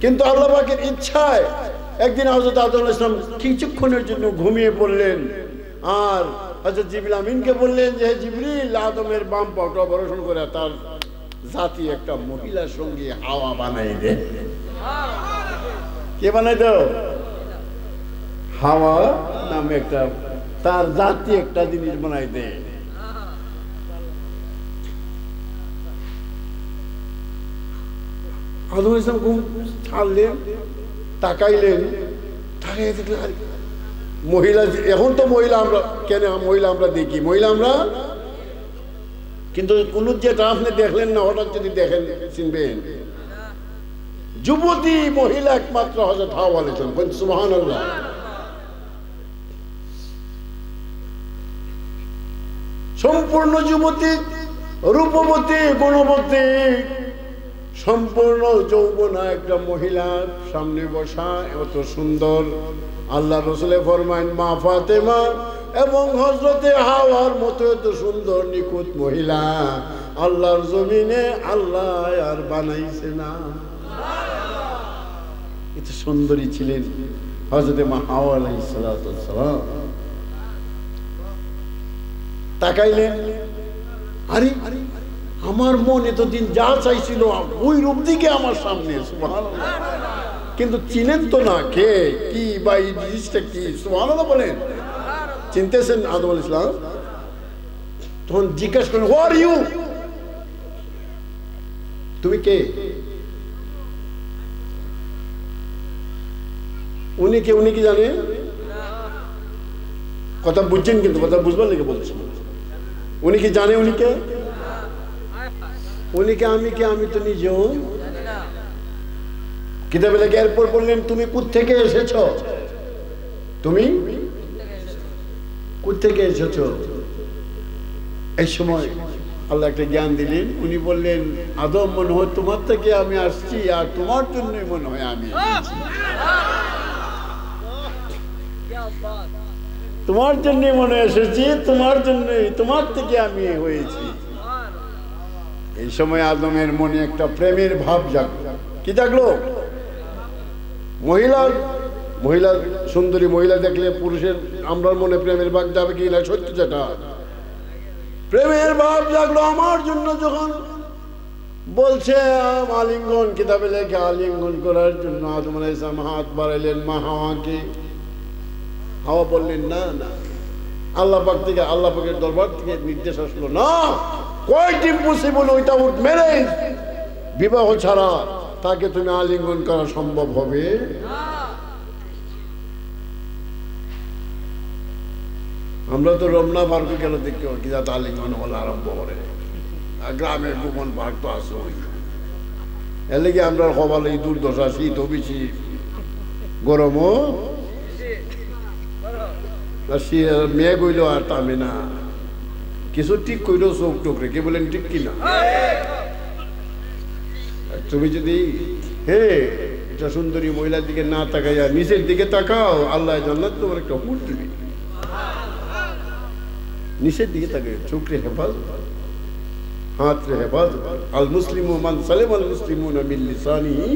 কিন্তু আল্লাহ পাকের ইচ্ছায় একদিন হযরত আদম আলাইহিস সালাম কিছুক্ষণের জন্য ঘুমিয়ে পড়লেন আর হযরত জিবরিল আমিনকে বললেন যে জিবরিল আদমের বাম পাটা অপারেশন করে তার জাতি একটা মহিলার সঙ্গে হাওয়া বানাই দে কে বানাই দাও হাওয়া নামে একটা তার জাতি একটা জিনিস বানাই দে আদম আলাইহিস সালাম ঘুম ছাড়লেন তাকাইলেন তাকাই দেখলেন মহিলা এখন তো মহিলা আমরা কেন মহিলা আমরা দেখি মহিলা আমরা কিন্তু কোন যেটা আপনি দেখলেন না হঠাৎ যদি দেখেন চিনবেন যুবতী মহিলা একমাত্র হযরত হাওয়া আলাইহিস সালাম সুবহানাল্লাহ সম্পূর্ণ যুবতী রূপবতী গুণবতী সম্পূর্ণ যৌবনা একটা মহিলার সামনে বসা এত সুন্দর আল্লাহ রাসূল ফরমায়েন মা ফাতেমা এবং হযরতে হাওয়ার মতো এত সুন্দর নিখুঁত মহিলা আল্লাহর জমিনে আল্লাহ আর বানাইছে না। এত সুন্দরী ছিলেন হযরতে মা হাওয়া আলাইহিস সালাম। তাকাইলেন, আরে আমার মন এতদিন যা চাইছিল ওই রূপ দিকে আমার সামনে, সুবহানাল্লাহ। কিন্তু চিনেন তো না কে কি বা এই জিনিসটা কি, সুবহানাল্লাহ বলেন। চিনতেছেন আদম আলাইহিস সালাম? তখন জিজ্ঞাসা করেন, হু আর ইউ, তুমি কে? উনি কে? উনি কি জানে? কথা বুঝছেন? কিন্তু কথা বুঝবার লেগে বলছি। উনি কি জানে? উনি কে? উনি কে? আমি কে? আমি তো নিজেও কিতাবে লেখা। এরপর বললেন, তুমি কোত্থেকে এসেছ? তুমি কোত্থেকে এসেছ? এই সময় আল্লাহ একটা জ্ঞান দিলেন। উনি বললেন, আদম, মনে হয় তোমার থেকে আমি আসছি, আর তোমার জন্যই মনে হয় আমি এসেছি। তোমার জন্যই মনে এসেছি, তোমার জন্যই, তোমার থেকে আমি হয়েছি। এই সময় আদমের মনে একটা প্রেমের ভাব জাগলো। কি জাগলো? মহিলা সুন্দরী মহিলা দেখলে পুরুষের আমরার মনে প্রেমের ভাব যাবে কি না? সত্যি যেটা প্রেমের ভাব জাগলো আমার জন্য। যখন বলছে আলিঙ্গন, কিতাবে লেখা আলিঙ্গন করার জন্য আদম আলাইহিস সালাম হাত বাড়াইলেন মা হাওয়াকে। হাওয়া বললেন, না না, আল্লাহ পাক থেকে, আল্লাহ পাকের দরবার থেকে নির্দেশ আসলো, না, কোয়াইট ইম্পসিবল, উইদাউট ম্যারেজ, বিবাহ ছাড়া তাকে তুমি আলিঙ্গন করা সম্ভব হবে না। আমরা তো রমনা পার্কে গেল দেখতে কি যাতে আলিঙ্গন বলা আরম্ভ করে। গ্রামের ভুবন পার্ক তো আসো, এর লেগে আমরা সবাই দুর্দশা, শীত বেশি, গরমও মেয়ে গইল আর তামে না। কিছু ঠিক কইল চোখ টোকরে, কে বলেন ঠিক কিনা? তুমি যদি এটা সুন্দরী মহিলার দিকে না তাকাইয়া নিচের দিকে তাকাও, আল্লাহ জান্নাত তোমার একটা হুট দিবে। নিচের দিকে তাকাই, চোখরে হেফাজত, হাতরে হেফাজত। আল মুসলিমু মান সালিম আল মুসলিমুনা মিন লিসানিহি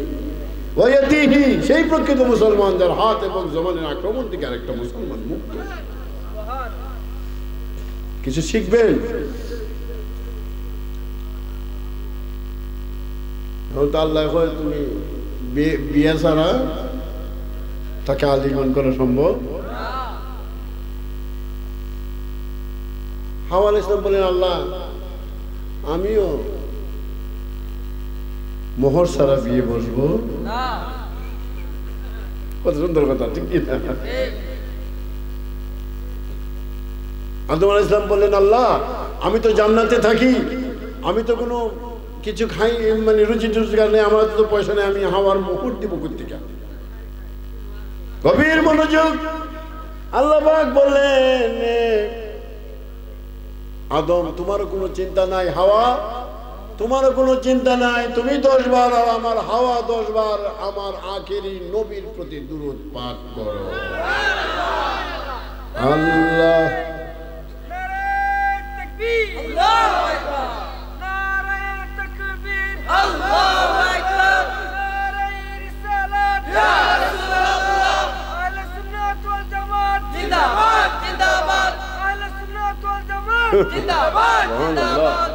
ওয়া ইয়াদিহি, সেই প্রকৃত মুসলমান যার হাত এবং জবানের আক্রমণ থেকে আরেকটা মুসলমান মুক্ত। কিছু শিখবেন। আল্লাহ তুমি বিয়ে ছাড়া তাকে আলিঙ্গন করা সম্ভব? হাওয়া আলাইহিস সালাম বলেন, আল্লাহ আমিও মোহর ছাড়া বিয়ে বসবো না। কত সুন্দর কথা, ঠিক কিনা? আদম আলাইহিস সালাম বললেন, আল্লাহ আমি তো জান্নাতে থাকি, আমি তো কোনো কিছু খাই, মানে রুচি রোজগার নেই, আমার তো পয়সা নেই, আমি হাওয়ার মুকুট দিব কোত্থেকে? গভীর মনোযোগ। আল্লাহ পাক বললেন, আদম তোমারও কোনো চিন্তা নাই, হাওয়া তোমারও কোনো চিন্তা নাই, তুমি 10 বার আর আমার হাওয়া 10 বার আমার আখেরি নবীর প্রতি দুরূদ পাঠ করো। আল্লাহ জিন্দাবাদ জিন্দাবাদ,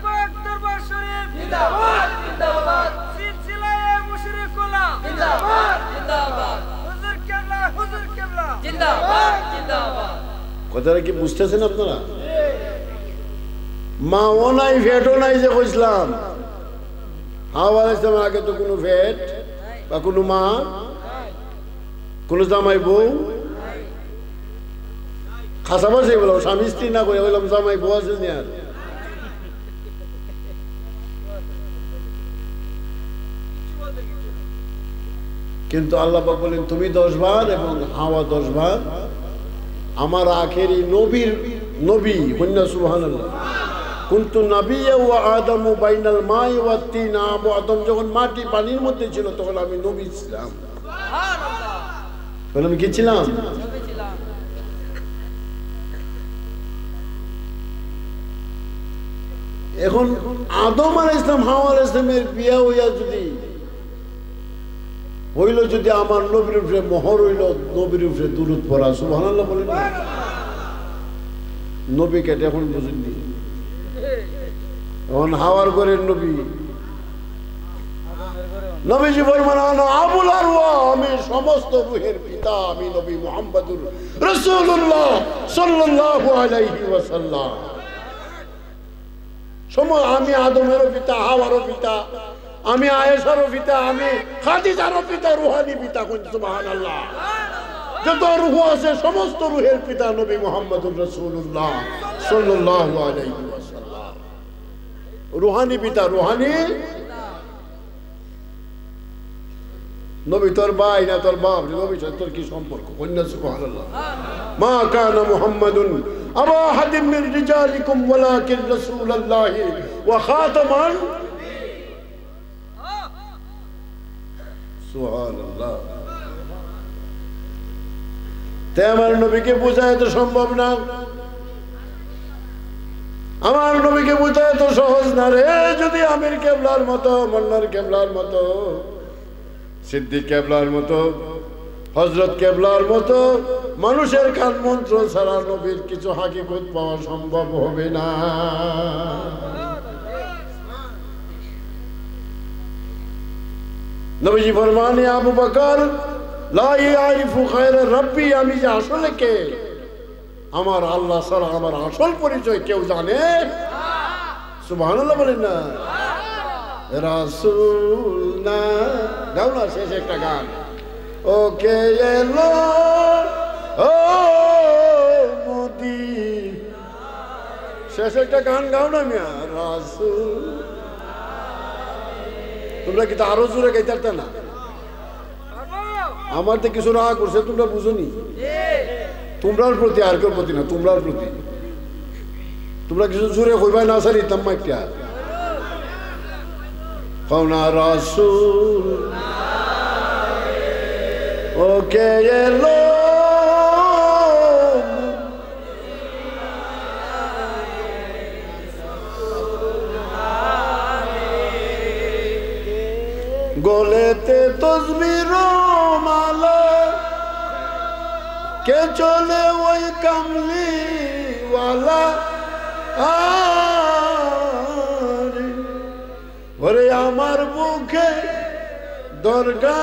পাক দরবার শরীফ জিন্দাবাদ জিন্দাবাদ, সিলসিলায়ে মুশরিকুল্লাহ জিন্দাবাদ জিন্দাবাদ, হুজুর কিবলা জিন্দাবাদ জিন্দাবাদ। কথাটা কি বুঝতেছেন আপনারা? মাও নাই, ফ্যাটও নাই, যে কইছিলাম হাওয়া আলাইহিস সালামের আগে তো কোনো ফ্যাট বা কোনো মা, কোনো জামাই বউ, খাসাবাসি বললাম, স্বামী স্ত্রী না করে বললাম জামাই বউ আছে না। আর কিন্তু আল্লাহ পাক বলেন, তুমি 10 বার এবং হাওয়া 10 বার আমার আখেরি নবীর নবী। কন্যা সুবহানাল্লাহ। কুনতু নাবিয়্যা ওয়া আদামু বাইনাল মাই ওয়াত তিন। আদম যখন মাটি পানির মধ্যে ছিল তখন আমি নবী ছিলাম। সুবহানাল্লাহ। তখন আমি কি ছিলাম? এখন আদম আলাইহিস সালাম হাওয়া আলাইহিস সালামের বিয়া হইয়া যদি হইল, যদি আমার নবীর উপরে মোহর হইল, নবীর উপরে দুরূদ পড়া, সুবহানাল্লাহ বলেন না? নবী কেটে এখন বুঝেননি, এখন হাওয়ার ঘরের নবী। নবীজি ফরমান আবুল আরওয়া, আমি সমস্ত রূহের পিতা, আমি নবী মুহাম্মদুর রাসূলুল্লাহ সাল্লাল্লাহু আলাইহি ওয়াসাল্লাম। আমি আদমেরও পিতা, হাওয়ারও পিতা, আমি আয়েশারও পিতা, আমি খাদিজারও পিতা, রুহানি পিতা। সুবহানাল্লাহ। যত রূহ আছে সমস্ত রূহের পিতা নবী মুহাম্মদুর রাসূলুল্লাহ সাল্লাল্লাহু আলাইহি ওয়াসাল্লাম। রুহানি পিতা, রুহানি নবী তোর ভাই না তোর বাপ, নবী তোর কি সম্পর্ক? কন্যা সুবহানাল্লাহ। মা কানা মুহাম্মাদুন আবা আহাদিন মিন রিজালিকুম ওয়ালাকিন রাসূলুল্লাহি ওয়া খাতামান। সুবহানাল্লাহ। তাই আমার নবীকে বোঝায় তো সম্ভব না, আমার নবীকে বোঝায় তো সহজ না রে। যদি আমির কেবলার মতো, মন্নার কেবলার মতো, সিদ্দিক কেবলার মতো, হযরত কেবলার মতো মানুষের কান মন্ত্র ছাড়া নবীর কিছু হাকিকত পাওয়া সম্ভব হবে না। নবীজি ফরমান আবু বকর লা ইয়ারিফু খায়রা রাব্বি, আমি যে আসলে কে, আমার আল্লাহ ছাড়া আমার আসল পরিচয় কেউ জানে? সুবহানাল্লাহ বলেন না? রাসূল না গাও না, শেষ একটা গান, ওকে এলো ও মোদি, শেষ একটা গান গাও না মিয়া, রাসূল। তোমরা কি আরো জোরে গাইতে পারতে না? আমার তো কিছু রাগ করছে, তোমরা বুঝোনি। তোমরার প্রতি, আর কেউ প্রতি না, তোমরার প্রতি। তোমরা কিছু জোরে কইবাই না সারি তাম্মা একটা কওনা রাসূল ওকে এলো গলেতে তসবির মালা, কে চলে ওই কামলি ওয়ালা। ওরে আমার বুকে দরগা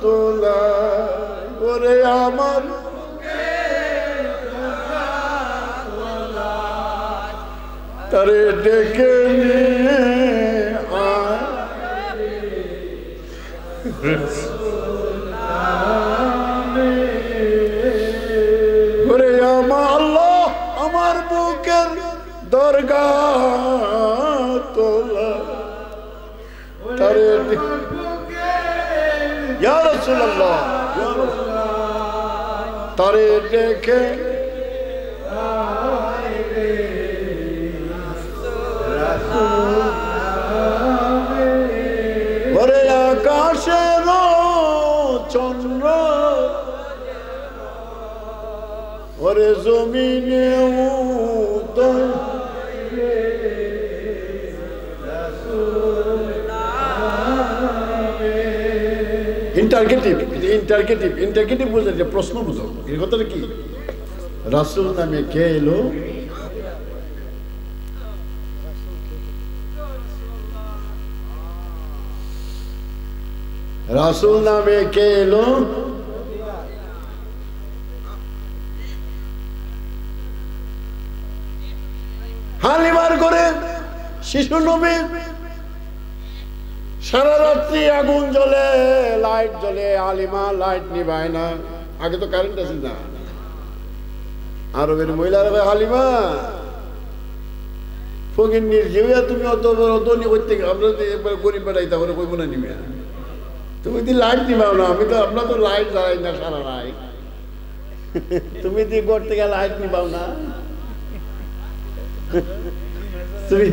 তোলা, ওরে আমার তারে ডেকে নিয়ে ওরে আমার আল্লাহ, আমার বুকের দরগা তোলা, তারে ইয়া রাসূলুল্লাহ, তারে ডেকে ওরে আকাশের চন্দ্র, ওরে জমিনে ইন্টারগেটিভ বুঝে, যে প্রশ্ন বুঝো, এই কথাটা কি? রাসূল নামে কে এলো? রাসূল নামে কে এলো? হালিমার করে শিশু নবী, সারা রাত্রি আগুন জ্বলে, লাইট জ্বলে, আলিমা লাইট নিভায় না। আগে তো কারেন্ট আছে না। আরবের মহিলারা হালিমা ফকির নির্জীবিয়া, তুমি অত ধনী করতে, আমরা গরিব বেড়াই তারপরে কইব না নিবে, তুমি দি লাইট নিবাও না। আমি তো আপনার তো লাইট জ্বালাই না সারা রাত, তুমি দি ঘর থেকে লাইট নিবাও না। তুমি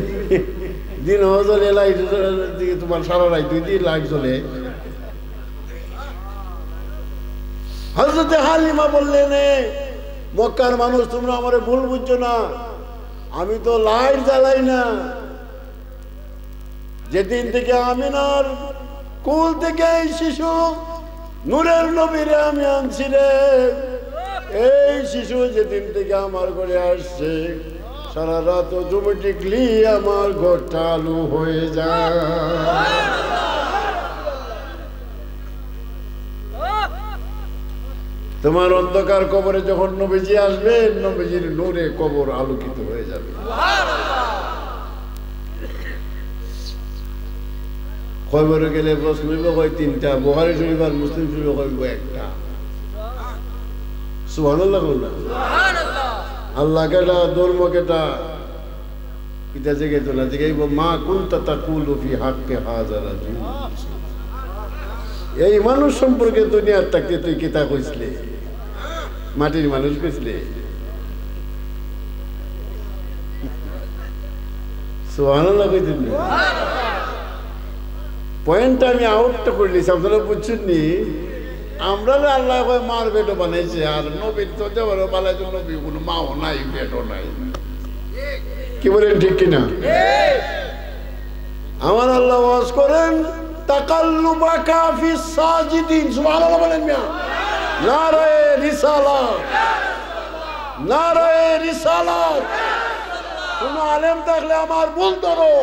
দিন জ্বলে লাইট, তোমার সারা রাত দুই দিন লাইট জ্বলে। হযরতে হালিমা বললেন, মক্কার মানুষ তোমরা আমারে ভুল বুঝছো না, আমি তো লাইট জ্বালাই না। যেদিন থেকে আমিনার কুল থেকে এই শিশু নূরের নবীরে আমি আনছি রে, এই শিশু যেদিন থেকে আমার ঘরে আসছে সারা রাত অটোমেটিকলি আমার ঘরটা আলো হয়ে যায়। তোমার অন্ধকার কবরে যখন নবীজি আসবে, নবীজির নূরে কবর আলোকিত হয়ে যাবে। কবরে গেলে প্রশ্ন হয় তিনটা, বুখারী শরীফ আর মুসলিম শরীফ হইব একটা। সুবহানাল্লাহ। আল্লাহ কেটা, ধর্ম কেটা, এটা জেগে তো না জেগাইব মা কুনতা তাকুলু ফি হাক্কি হাযা রাজুল। এই মানুষ সম্পর্কে দুনিয়ার থাকতে তুই কিতা কইছলে? মাটির মানুষ কইছলে? সুবহানাল্লাহ কইতেন না। পয়েন্টটা আমি আউটটা করলি, আপনারা বুঝছেন নি? আমরা আল্লাহ মার বেটো বানাইছে, আর নবীর তো দেওয়ার বানাইছে নবী কোনো মাও নাই বেটো নাই। কি বলেন ঠিক কিনা? আমার আল্লাহ ওয়াজ করেন তাকাল্লুবাকা ফিস সাজিদিন। সুবহানাল্লাহ বলেন মিয়া। নারায়ে রিসালাত, নারায়ে রিসালাত। কোন আলেম দেখলে আমার ভুল ধরো,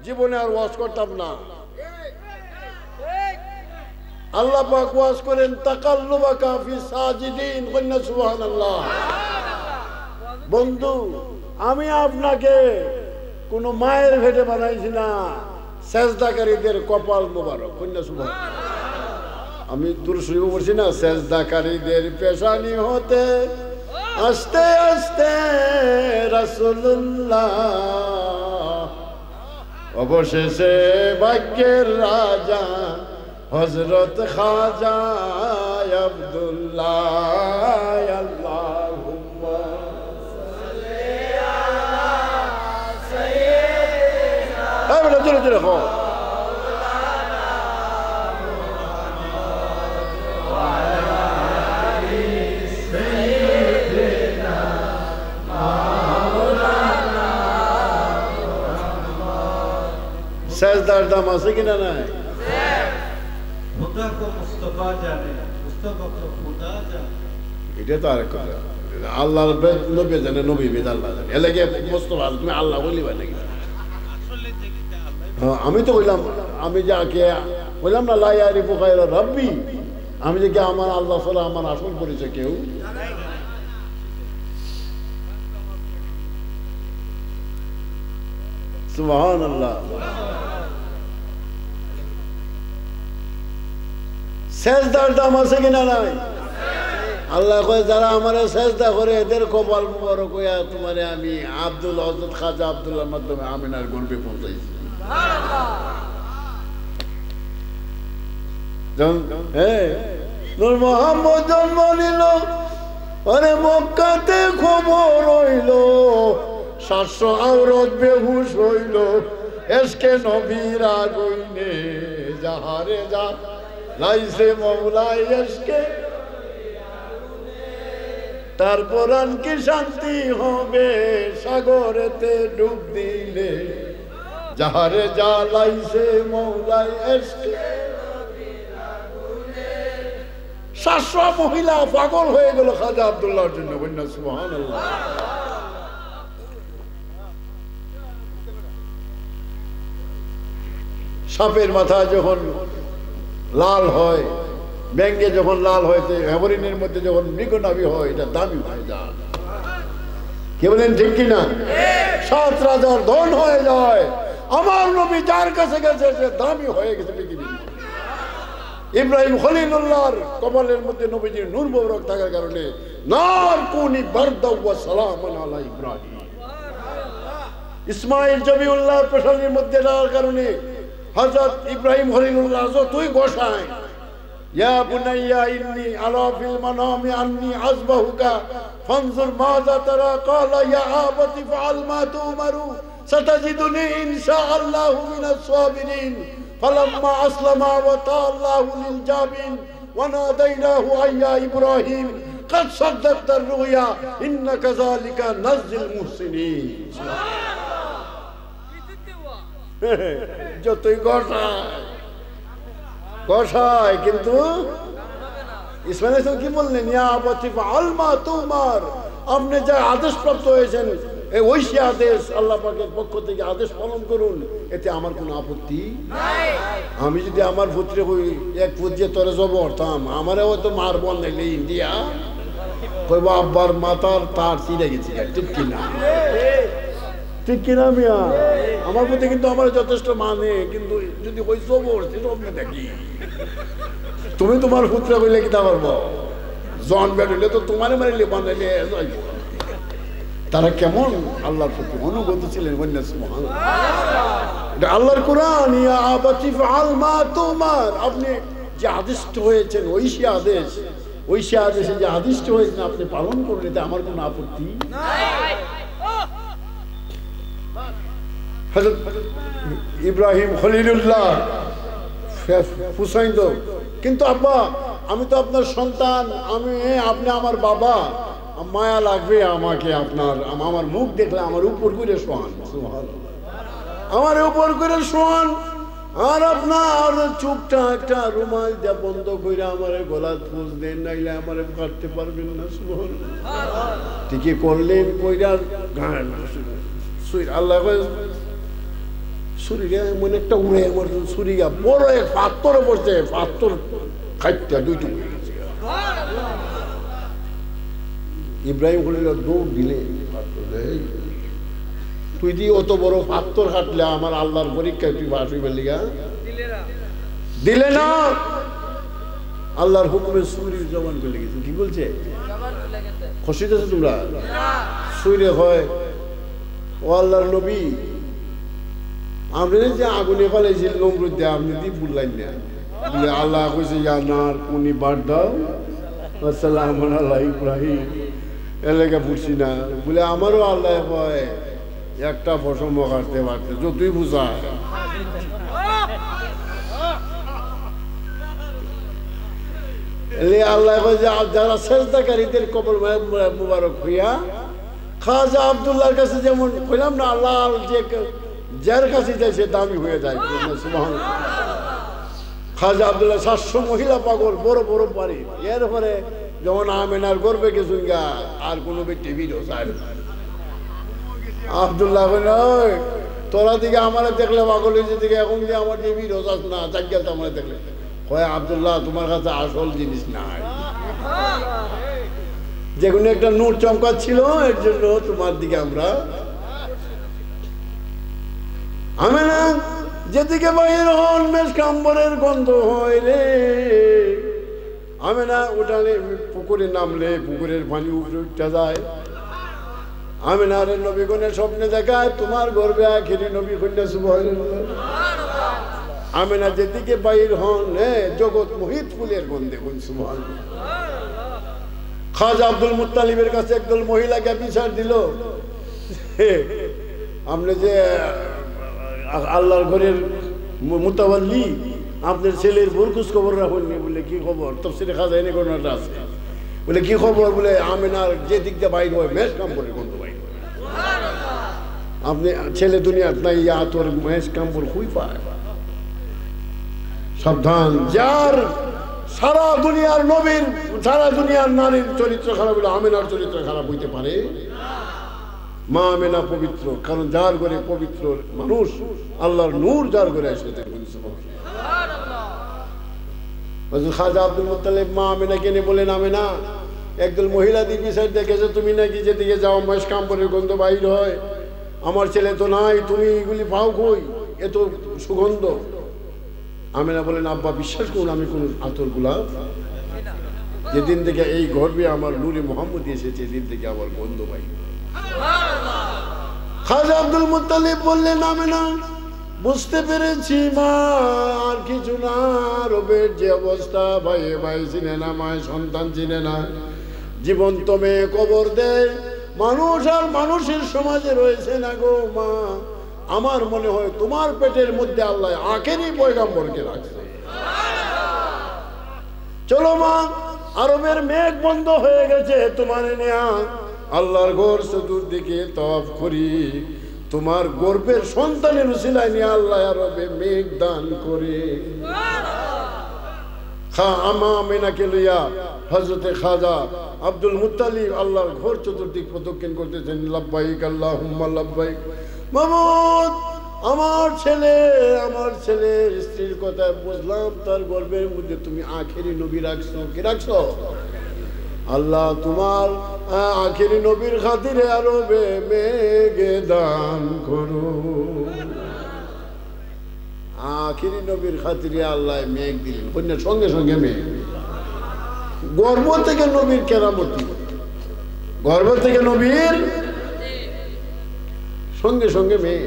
জীবনে আর ওয়াজ করতাম না। আল্লাহ পাক ওয়াজ করেন তাকাল্লুবাকা ফিস সাজিদিন। কন্যা সুবহানাল্লাহ। বন্ধু, আমি আপনাকে কোন মায়ের ভেটে বানাইছি না, সেজদাকারীদের কপাল মোবারক। কন্যা সুবহানাল্লাহ। আমি দূর শুরু করছি না, সেজদাকারীদের পেশানি হতে আস্তে আস্তে রাসূলুল্লাহ, অবশেষে ভাগ্যের রাজা হযরত খাজা আব্দুল্লাহ। আল্লাহুম্মা সাল্লি আলা সাইয়্যিদিনা। আরে জোরে জোরে হো। সেজদার দাম আছে কিনা নাই? এটা তো আরেক কথা। আল্লাহর নবী জানে, নবী বেদ আল্লাহ জানে। এলাকে মুস্তাফা তুমি আল্লাহ বলিবা নাকি? আমি তো বললাম, আমি যাকে বললাম না লা ইয়ারিফু গায়রা রাব্বি, আমি যে আমার আল্লাহ ছাড়া আমার আসল পরিচয় কেউ। সুবহানাল্লাহ। সেজদার দাম আছে কিনা নাই? আল্লাহ কয় যারা আমার সেজদা করে এদের কপাল মুবারক হইয়া তোমারে আমি আব্দুল হযরত খাজা আব্দুল্লাহর মাধ্যমে আমিনার গর্ভে পৌঁছাইছি। নূর মুহাম্মদ জন্ম নিল, আরে মক্কাতে খবর হইল, 700 আওরত বেহুশ হইল, এসকে নবীর আগুনে যাহারে যা লাইছে মওলাই এসকে, তারপর কি শান্তি হবে সাগরেতে ডুব দিলে, যাহারে যা লাইছে মওলাই এসকে। 700 মহিলা পাগল হয়ে গেল খাজা আব্দুল্লাহর জন্য। কন্যা সুবহানাল্লাহ। সাপের মাথা যখন লাল হয়, ব্যাঙ্গে যখন লাল হয়, হরিণের মধ্যে যখন মৃগনাভি হয়, এটা দামি হয়ে যায়। কি বলেন ঠিক কিনা? 7 রাজার ধন হয়ে যায়। আমার নবী যার কাছে গেছে সে দামি হয়ে গেছে পৃথিবীর। ইব্রাহিম খলিলুল্লাহর কপালের মধ্যে নবীজির নূর মুবারক থাকার কারণে নার কুনি বারদাও ওয়া সালামান আলা ইব্রাহিম। ইসমাইল জবিউল্লাহর পেশানির মধ্যে থাকার কারণে হযরত ইব্রাহিম খলিলুল্লাহ যতই গোসায়, ইয়া বুনাইয়া ইন্নী আরা ফিল মানামি আন্নী আযবাহুকা ফানজুর মাযা তারা ক্বালা ইয়া আবাতি ফাআল মা তুমারু সাতাজিদুনি ইনশাআল্লাহু মিনাস সাবিরিন। ফালাম্মা আসলামা ওয়া তাআল্লাহু লিল জাবিন ওয়া নাদাইনাহু আইয়া ইব্রাহিম قد صدقت الرؤيا إنا كذلك نجزي المحسنين যতই গসায় কিন্তু ইসমাইল কি বললেন, ইয়া আবাতি ফাআল মা তুমার, আপনি যা আদেশ প্রাপ্ত হয়েছেন এই ঐশী আদেশ আল্লাহ পাকের পক্ষ থেকে আদেশ পালন করুন, এতে আমার কোনো আপত্তি নাই। আমি যদি আমার পুত্রে কই এক ফুট যে তোরে জব করতাম, আমারে হয়তো মারব নাইলে ইন্ডিয়া কইব আব্বার মাথার তার ছিঁড়ে গেছে, ঠিক কিনা? ঠিক কিনা মিয়া? আমার প্রতি কিন্তু আমার যথেষ্ট মানে, কিন্তু যদি ওই জবর সেটা দেখি তুমি তোমার পুত্রে কইলে কি তা পারবো? জন বেরোলে তো তোমারে মারিলে বানাইলে তারা কেমন আল্লাহর প্রতি অনুগত ছিলেন। এটা আল্লাহর কোরআন, ইয়া আবাতি ফাআল মা তুমার, আপনি যে আদিষ্ট হয়েছেন ঐশী আদেশ, ঐশী আদেশে যে আদিষ্ট হয়েছেন আপনি পালন করুন, এতে আমার কোনো আপত্তি নাই। হযরত ইব্রাহিম খলিলুল্লাহ হুসাইন, কিন্তু আব্বা আমি তো আপনার সন্তান, আপনি আমার বাবা, মায়া লাগবে আমাকে আপনার, আমার মুখ দেখলে আমার উপর করে শোয়ান, আমার উপর করে শোয়ান, আর আপনার চুপটা একটা রুমাল দিয়ে বন্ধ করে আমার গলা ফুল দেন, নাইলে আমার কাটতে পারবেন না। ঠিকই করলেন কইরা গান আল্লাহ ছুরি মনে একটা উড়ে আমার ছুরি বড় এক পাথরে পড়ছে, পাথর খাইতে দুইটু ইব্রাহিম খলিল দৌড় দিলে, তুই দি অত বড় পাথর কাটলে আমার আল্লাহর পরীক্ষায় তুই পাস হইবার লিগা দিলে না, আল্লাহর হুকুমে ছুরির জবান করে গেছে। কি বলছে? খুশি আছে তোমরা? ছুরি হয় ও আল্লাহর নবী, আপনি যে আগুনে ফেলাইছিল নমরুদ দিয়ে, আপনি দি ফুললেন না বলে আল্লাহ কইছে ইয়া নার কুনি বাদ দাও আসসালামু আলা ইব্রাহিম, এলাকা ফুটছি না বলে আমারও আল্লাহ কয় একটা পশম কাটতে পারতে, যতই বুঝা আল্লাহ কয় যে যারা সেজদাকারীদের কবর মুবারক হইয়া, খাজা আব্দুল্লাহর কাছে যেমন কইলাম না আল্লাহ যে যার কাছে যায় সে দামি হয়ে যায়। খাজা আব্দুল্লাহ 700 মহিলা পাগল, বড় বড় বাড়ি, এরপরে যেমন আমেনার গর্বে গেছুন গা, আর কোনো ব্যক্তি ভিড়ও চায় না। আব্দুল্লাহ তোরা দিকে আমার দেখলে পাগল হয়েছে দিকে, এখন যে আমার টিভি রোজাস না জাগ্যাল তো আমার দেখলে কয় আব্দুল্লাহ তোমার কাছে আসল জিনিস নাই, যে কোনো একটা নূর চমকাচ্ছিল এর জন্য তোমার দিকে আমরা আমেনা যেদিকে বাইর হন বেশ কাম্বরের গন্ধ হয় রে, আমেনা উঠানে পুকুরে নামলে পুকুরের পানি উপরে উঠতে যায়, আমেনারে নবীগণের স্বপ্নে দেখায় তোমার গর্বে আখিরি নবী কন্যা সুবহানাল্লাহ। আমেনা যেদিকে বাইর হন জগৎ মোহিত ফুলের গন্ধে সুবহানাল্লাহ। খাজা আব্দুল মুত্তালিবের কাছে একদল মহিলাকে বিচার দিল, আপনি যে আল্লাহর ঘরের মুতাওয়াল্লি, আপনার ছেলের বোরখোঁজ খবর রাখেননি। বলে কি খবর? তাফসীরে খাজা এনে ঘটনাটা আছে। বলে কি খবর? বলে আমেনার যে দিক দিয়ে বাইর হয় মেষ কাম্বরের গন্ধ বাইর হয়, আপনি ছেলে দুনিয়াত নাই, ইয়া তোর মেষ কাম্বর খুই পায়। সাবধান, যার সারা দুনিয়ার নবীর সারা দুনিয়ার নারীর চরিত্র খারাপ হলে আমেনার চরিত্র খারাপ হইতে পারে? মা আমেনা পবিত্র, কারণ যার ঘরে পবিত্র মানুষ, আল্লাহর নূর যার ঘরে আসে। খাজা আব্দুল মুত্তালিব মা আমেনাকে নিয়ে বলেন, আমেনা একদল মহিলা দিবি সাইড দেখেছো তুমি নাকি যেদিকে যাও মাস কাম্বরের গন্ধ বাইর হয়, আমার ছেলে তো নাই, তুমি এগুলি পাও কই এত সুগন্ধ? আমেনা বলেন, আব্বা বিশ্বাস করুন আমি কোন আতর গোলাপ, যেদিন থেকে এই গর্বে আমার নূরে মোহাম্মদ এসেছে সেদিন থেকে আমার গন্ধ পাই। খাজা আব্দুল মুত্তালিব বললেন, আমেনা বুঝতে পেরেছি মা, আর কিছু না, রবের যে অবস্থা, ভাইয়ে ভাই চিনে না, মায় সন্তান চিনে না, জীবন্ত মেয়ে কবর দেয়, মানুষ আর মানুষের সমাজে রয়েছে না গো মা। আমার মনে হয় তোমার পেটের মধ্যে আল্লাহ আখেরি পয়গাম্বরকে রাখছে। চলো মা আরবের মেঘ বন্ধ হয়ে গেছে তোমার নেয়া আল্লাহর ঘর চতুর্দিকে তওয়াফ করি তোমার গর্ভের সন্তানের উসিলায় নিয়ে আল্লাহ আরবে মেঘ দান করে আমিনাকে লইয়া হযরতে খাজা আব্দুল মুত্তালিব আল্লাহর ঘর চতুর্দিক প্রদক্ষিণ করতেছেন লাব্বাইক আল্লাহুম্মা লাব্বাইক মাবুদ আমার ছেলের স্ত্রীর কথা বুঝলাম তার গর্ভের মধ্যে তুমি আখেরি নবী রাখছো কি রাখছো আল্লাহ তোমার আখেরি নবীর খাতিরে আরবে মেঘে দান করো আখেরি নবীর খাতিরে আল্লাহ মেঘ দিলেন কন্যা সঙ্গে সঙ্গে মেঘ গর্ভ থেকে নবীর কেরামতি গর্ভ থেকে নবীর সঙ্গে সঙ্গে মেঘ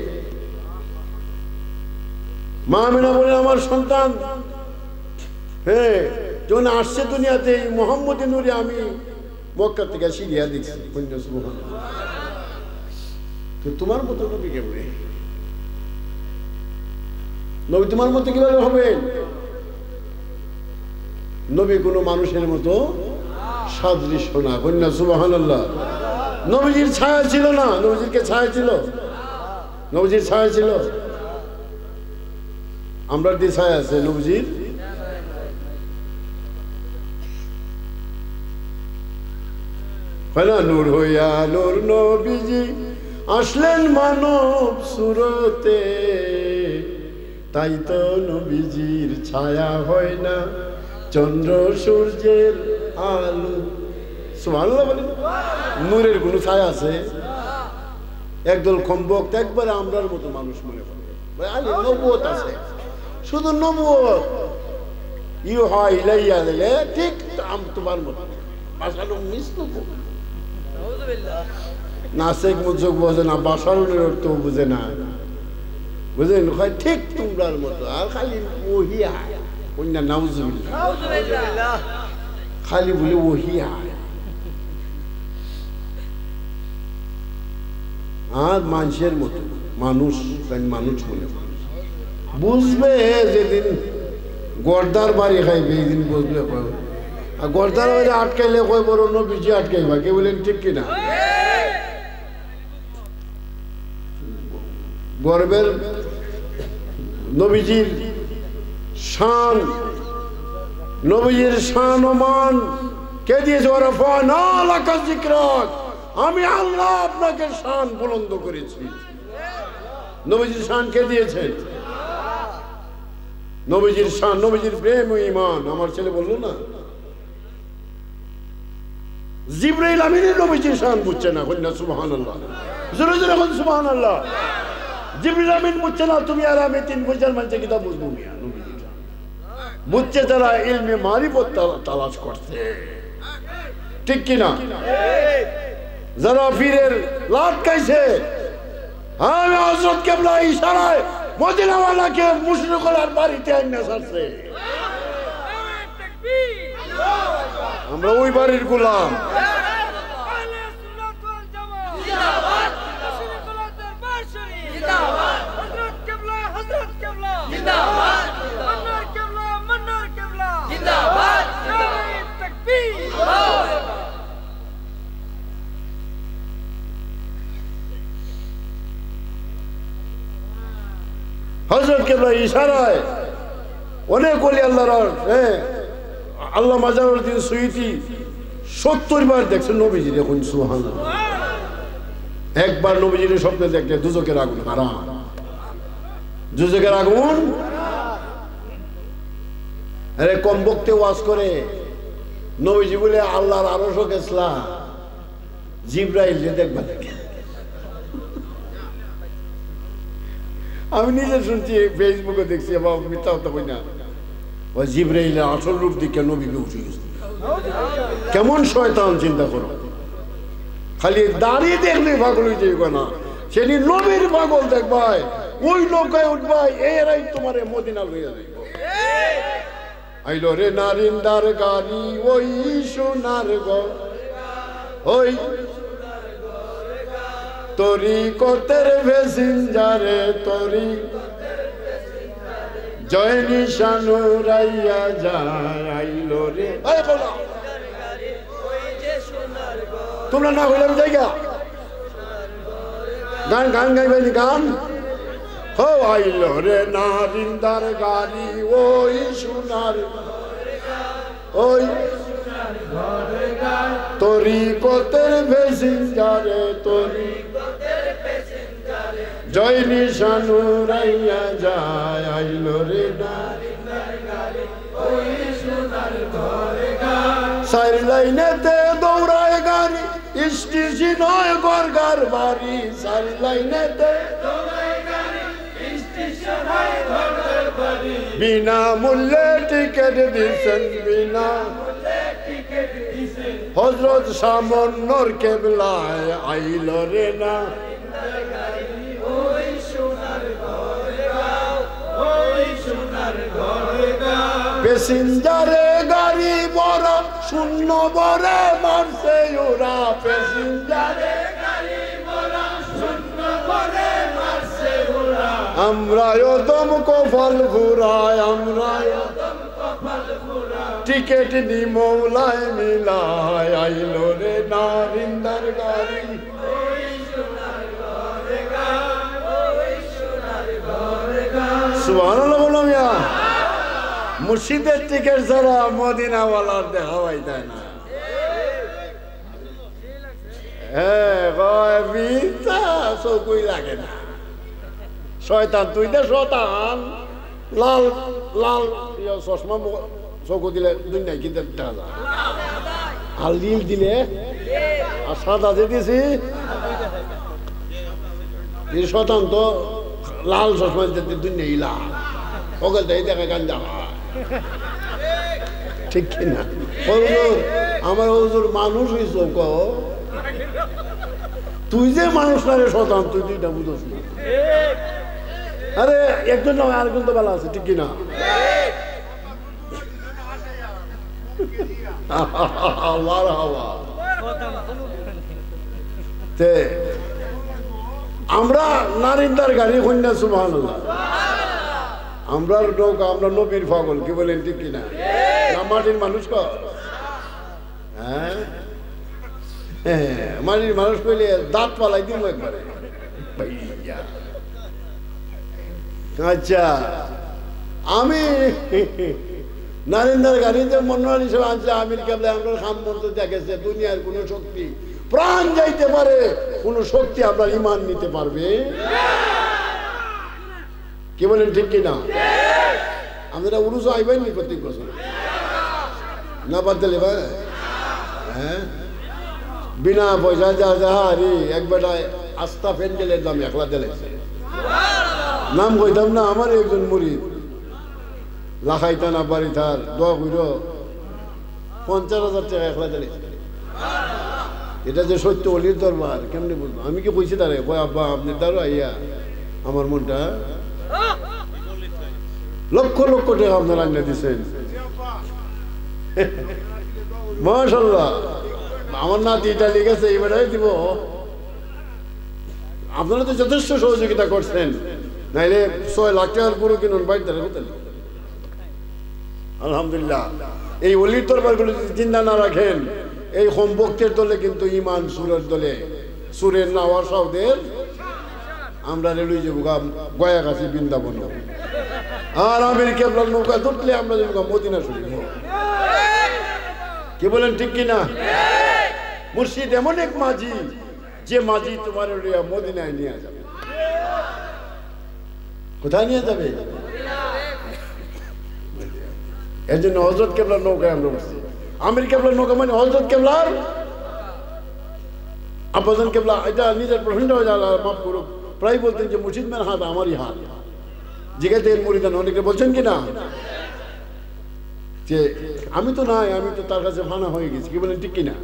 মা আমিনা বলে আমার সন্তান হ্যাঁ যখন আসছে দুনিয়াতে মোহাম্মদ নূরে আমি মক্কা থেকে সিরিয়া দেখছি তো তোমার মতো নবী কেমনে নবী তোমার মতো কিভাবে হবে নবী কোনো মানুষের মতো সাদৃশ্য না কন্যা সুবহানাল্লাহ নবীজির ছায়া ছিল না নবীজির কে ছায়া ছিল নবীজির ছায়া ছিল আমরা যে ছায়া আছে নবীজির হলো নূর হইয়া নূর নবীজি আসলেন মানব সুরতে তাই তো নবীজির ছায়া হয় না চন্দ্র সূর্যের আলো সুবহানাল্লাহ বলেন নূরের কোনো ছায়া আছে একদল কম্বক একবারে আমরার মতো মানুষ মনে করে আরে নবুয়ত আছে শুধু নবুয়ত ইউহা ইলাইয়া দিলে ঠিক তোমার মতো বাসানো মিস নাসিক মুজুক বোঝে না বাসারুনের অর্থ বুঝে না বুঝলেন ঠিক তোমরার মতো আর খালি ওহিয়া কন্যা নাউজুবিল্লাহ খালি বলে ওহিয়া আর মানুষের মতো মানুষ মানুষ মনে বুঝবে যেদিন গর্দার বাড়ি খাইবে এইদিন বুঝবে আর গর্দার বাড়ি আটকাইলে কই বড় নবীজি আটকাইবা কে বলেন ঠিক কিনা গর্বের নবীজির শান নবীজির শান ও মান কে দিয়েছে ওয়ারাফা'না লাকা যিকরাক আমি আল্লাহ আপনাকে শান বুলন্দ করেছি নবীজির শান কে দিয়েছেন নবীজির শান নবীজির প্রেম ও ঈমান আমার ছেলে বলল না জিবরাইল আমিনের নবীজির শান বুঝছে না কন্যা সুবহানাল্লাহ জোরে জোরে বল সুবহানাল্লাহ জিবরাইল আমিন বুঝছে না তুমি আর আমি তিন বছর মানছে কিতাব বুঝবো মিয়া নবীজির বুঝছে যারা ইলমে মারিফত তালাশ করছে ঠিক কিনা যারা পীরের লাট খাইছে আমি হযরত কিবলা ইশারায় মদিনাওয়ালাকে মুশরিকদের বাড়িতে আইনা ছাড়ছে আমরা ওই বাড়ির গোলাম হযরত কিবলা ইশারায় অনেক ওলি আল্লাহর আল্লাহ মাজারুদ্দিন সুয়ুতি 70 বার দেখছেন নবীজি দেখুন সুবহানাল্লাহ একবার নবীজির স্বপ্নে দেখলে দুজকের আগুন হারাম দুজকের আগুন আরে কম বক্তে ওয়াজ করে নবীজি বলে আল্লাহর আরশ গেছলা জিবরাইল যে দেখবা আমি নিজে শুনছি ফেসবুকে দেখছি বাবা মিথ্যা কথা কই না ওই জিবরাইলের আসল রূপ দেখে নবীকে উঠে গেছে কেমন শয়তান চিন্তা করো খালি দাঁড়িয়ে দেখলে পাগল হয়ে যাইবা না সেদিন নবীর পাগল দেখবাই ওই নৌকায় উঠবাই এরাই তোমার মদিনা লইয়া যাইব আইলো রে নারিন্দার গাড়ি ওই সোনার গো ওই তোরি কতের ভেসিঞ্জারে তোরি জয় নিশানু রাইয়া যায় আইলো রে তোমরা না হইলে আমি জায়গা গান গান গাইবেনি গান হো আইল রে নারিন্দার গাড়ি ওই সোনার ওই তোরি কতের প্যাসেঞ্জারে তোরি জয় নিশানু রাইয়া যায় আইল রে নারিন্দার গাড়ি ওই সোনার ঘরে গায় চার লাইনেতে দৌড়ায় গাড়ি স্টেশন নয় গরগার বাড়ি চার লাইনেতে বিনা মূল্যে টিকেট দিছেন বিনা হযরত সামন্নর কেবলায় আইল রে না প্যাসেঞ্জারে গাড়ি বড় শূন্য বরে মারছে ওরা প্যাসেঞ্জারে গাড়ি বড় শূন্য বরে মারছে ওরা আমরাও দম কপাল ঘুরায় আমরাও দম কপাল ঘুরায় টিকেট নি মৌলায় মিলায় আইল রে নারিন্দার গাড়ি ওই সোনার ঘরে গায় ওই সোনার ঘরে গায় সুবহানাল্লাহ বলো মিয়া মুর্শিদের টিকেট ছাড়া মদিনাওয়ালার দেখা পাইতায় না হ্যাঁ মিথ্যা চকুই লাগে না শয়তান তুই দে শয়তান লাল লাল চশমা চকু দিলে দুনিয়া কি দেখা যায় আর নীল দিলে আর সাদা যে দিছি শয়তান তো লাল চশমা দিতে দুনিয়া ইলা ওকে দেয় দেখা গান যাওয়া ঠিক কিনা আমার হুজুর মানুষ হইছ তুই যে মানুষ না রে শতান তুই দুইটা বুঝোস না আরে একজন নয় আরেকজন তো ভালো আছে ঠিক কিনা আমরা নারিন্দার গাড়ি কন্যা সুবহানাল্লাহ আমরা নৌকা আমরা নবীর পাগল কি বলেন ঠিক কিনা না মাটির মানুষ হ্যাঁ মাটির মানুষ কইলে দাঁত পালাই দিব একবারে আচ্ছা আমি নারিন্দার গাড়িতে মনোয়ার হিসেবে আনছে আমির কেবলা আমরা খাম মন্ত্র দেখেছে দুনিয়ার কোন শক্তি প্রাণ যাইতে পারে কোন শক্তি আপনার ইমান নিতে পারবে কি বলেন ঠিক কিনা আমরা উরুস আইবেন নি প্রত্যেক বছর না পারতে ভাই হ্যাঁ বিনা পয়সা যা যাহারি এক বেটায় আস্থা প্যান্ডেলের দাম একলা দিলে নাম কইতাম না আমার একজন মুরিদ লাখাইতা না বাড়ি থার দোয়া কইর 50,000 টাকা একলা দিলে এটা যে সত্য অলির দরবার কেমনে বলবো আমি কি কইছি তারে কয় আব্বা আপনি তারও আইয়া আমার মনটা লক্ষ লক্ষ টাকা আপনারা আনিয়ে দিচ্ছেন মাশাআল্লাহ আমার নাতি ইটালি গেছে এবারে দিব আপনারা তো যথেষ্ট সহযোগিতা করছেন নাইলে 6 লাখ টাকার পুরো কিনুন বাড়িতে আলহামদুলিল্লাহ এই অলির দরবারগুলো যদি চিন্তা না রাখেন এই হোমভক্তের দলে কিন্তু ইমান সুরের দলে সুরের নাওয়া সাউদের আমরা রেলুই যাবো গয়া কাছে বৃন্দাবন আর আমির কেবলার নৌকা ধরলে আমরা যাবো মদিনা শরীফ কি বলেন ঠিক কিনা মুর্শিদ এমন এক মাঝি যে মাঝি তোমার মদিনায় নিয়ে যাবে কোথায় নিয়ে যাবে এর জন্য হযরত কেবলার নৌকায় আমরা বসছি আমির কেবলার নৌকা মানে হযরত কেবলার আব্বাজান কেবলা এটা নিজের প্রশ্নটা হয়ে যায় মাফ করুক প্রায় বলতেন যে মুর্শিদ মের হাত আমারই হাত জিজ্ঞাসা মুরিদান অনেকে বলছেন কিনা যে আমি তো নাই আমি তো তার কাছে ফানা হয়ে গেছি কি বলেন ঠিক কিনা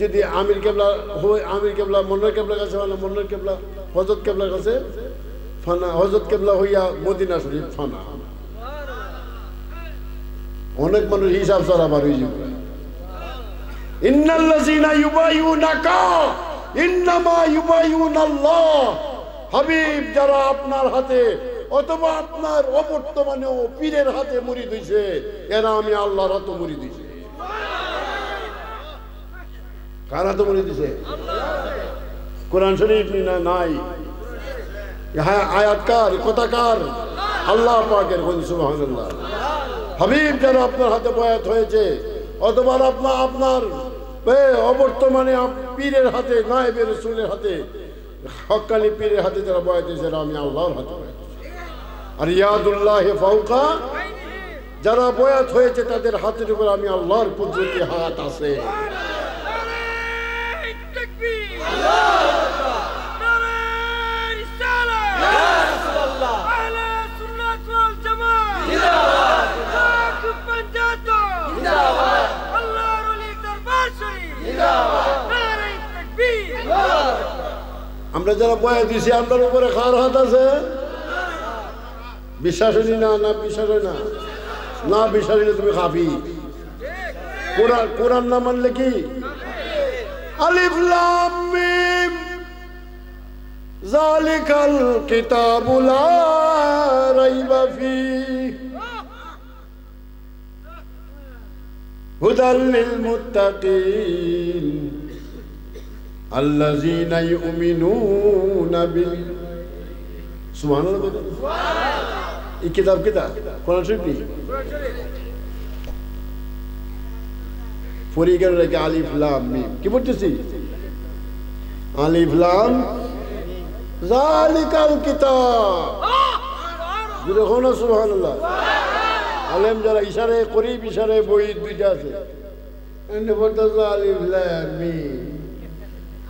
যদি আমির কেবলা হয় আমির কেবলা মন্নার কেবলার কাছে ফানা মন্নার কেবলা হযরত কেবলার কাছে ফানা হযরত কেবলা হইয়া মদিনা শরীফ ফানা অনেক মানুষ হিসাব ছাড়া বার হয়ে যাবে ইন্নাল্লাযীনা ইউবাইউনাকা ইন্নামা ইউবাইউনাল্লাহ হাবিব যারা আপনার হাতে অথবা আপনার অবর্তমানেও পীরের হাতে মুরিদ হইছে এরা আমি আল্লাহর হাতে মুরিদ হইছে কার হাতে মরে দিছে? কোরআন শরীফ নাই, হ্যাঁ আয়াতকার কথাকার আল্লাহ পাকের। সুবহানাল্লাহ। হাবিব যেন আপনার হাতে বয়াত হয়েছে, অথবা আপনার অবর্তমানে পীরের হাতে, নায়েবে রাসূলের হাতে, হক্কানি পীরের হাতে যারা বয়াত হয়েছে, আমি আল্লাহর হাতে বয়াত। আর ইয়াদুল্লাহ ফাওকা, যারা বয়াত হয়েছে তাদের হাতের উপর আমি আল্লাহর কুদরতি হাত আছে। আমরা যারা বয়াত দিছি আপনার উপরে কার হাত আছে? বিশ্বাস হয়নি না? না বিশ্বাস হয় না? না বিশ্বাস হইলে তুমি খাবি। কোরআন না মানলে কি? আলিফ লাম মিম যালিকাল কিতাবু লা রাইবা ফীহি হুদাল লিল মুত্তাকিন আল্লাযীনা ইউমিনুনা বিল। সুবহানাল্লাহ। এই কিতাব কোরআন শরীফ নেই। পরিজ্ঞান রেখে আলিফ লাম মিম কি বলতেছি? আলিফ লাম যালিকাল কিতাব। যখন সুবহানাল্লাহ। আলেম যারা ইশারে করিব, ইশারে বই দুইটা আছে, এনে বলতেছে আলিফ লাম মিম,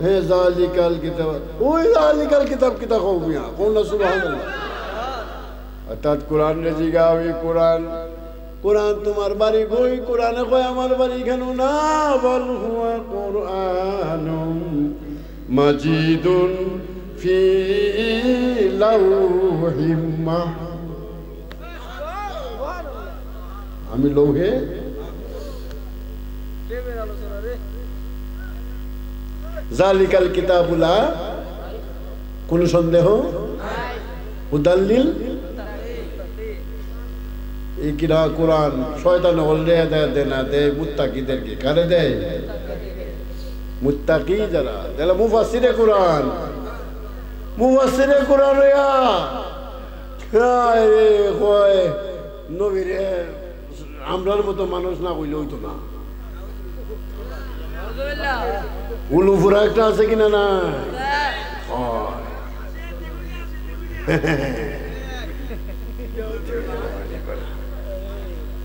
হ্যাঁ যালিকাল কিতাব। ওই যালিকাল কিতাব কিতাব কও মিয়া, কোন না সুবহানাল্লাহ। অর্থাৎ কোরআন রে জিগাও, এই কোরআন তোমার বাড়ি কই? কোরআনে কয় আমার বাড়ি কেন না? বল হুয়া কুরআনুম মাজিদুন ফি লাউহিম মাহফুজ। আমি লৌহে যালিকাল কিতাবুলা, কোন সন্দেহ? হুদাল্লিল। এই কিরা কোরআন শয়তান হলে দেয় না, দেয় মুত্তাকিদেরকে। কারে দেয়? মুত্তাকি যারা, তাহলে মুফাসসিরে কোরআন, মুফাসসিরে কোরআন কয় নবীরে আমরার মতো মানুষ না কইলে হইতো না। উলুফুরা একটা আছে কিনা? না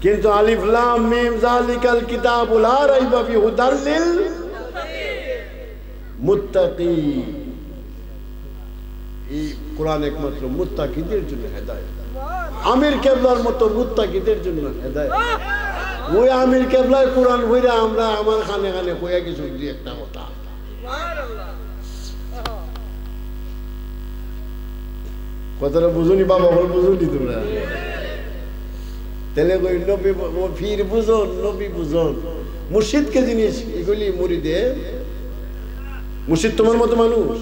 কিন্তু আলিফ লাম মিম যালিকাল কিতাবু লা রাইবা ফীহি হুদাল লিল মুত্তাকিন। এই কোরআন একমাত্র মুত্তাকিদের জন্য হেদায়েত। আমির কেবলার মতো মুত্তাকিদের জন্য হেদায়েত। ওই আমির কেবলার কোরআন বইরা আমরা আমার খানে খানে কইয়া কিছু দুই একটা কথা। কথাটা বুঝুনি বাবা, বল বুঝুনি তোমরা? তাহলে কই নবী ফির বুঝন, নবী বুঝন। মুর্শিদকে জিনিস এগুলি মুরিদে। মুর্শিদ তোমার মতো মানুষ?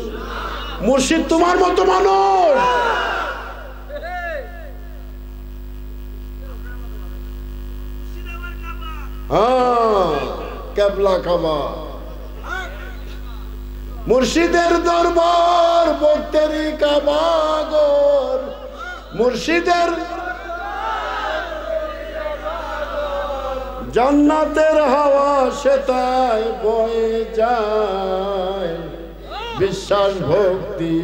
মুর্শিদ তোমার মতো মানুষ? হ্যাঁ, কেবলা খাবা। মুর্শিদের দরবার ভক্তেরই কাবাগর, মুর্শিদের জান্নাতের হাওয়া সেটাই বয়ে যায়। বিশ্বাস ভক্তি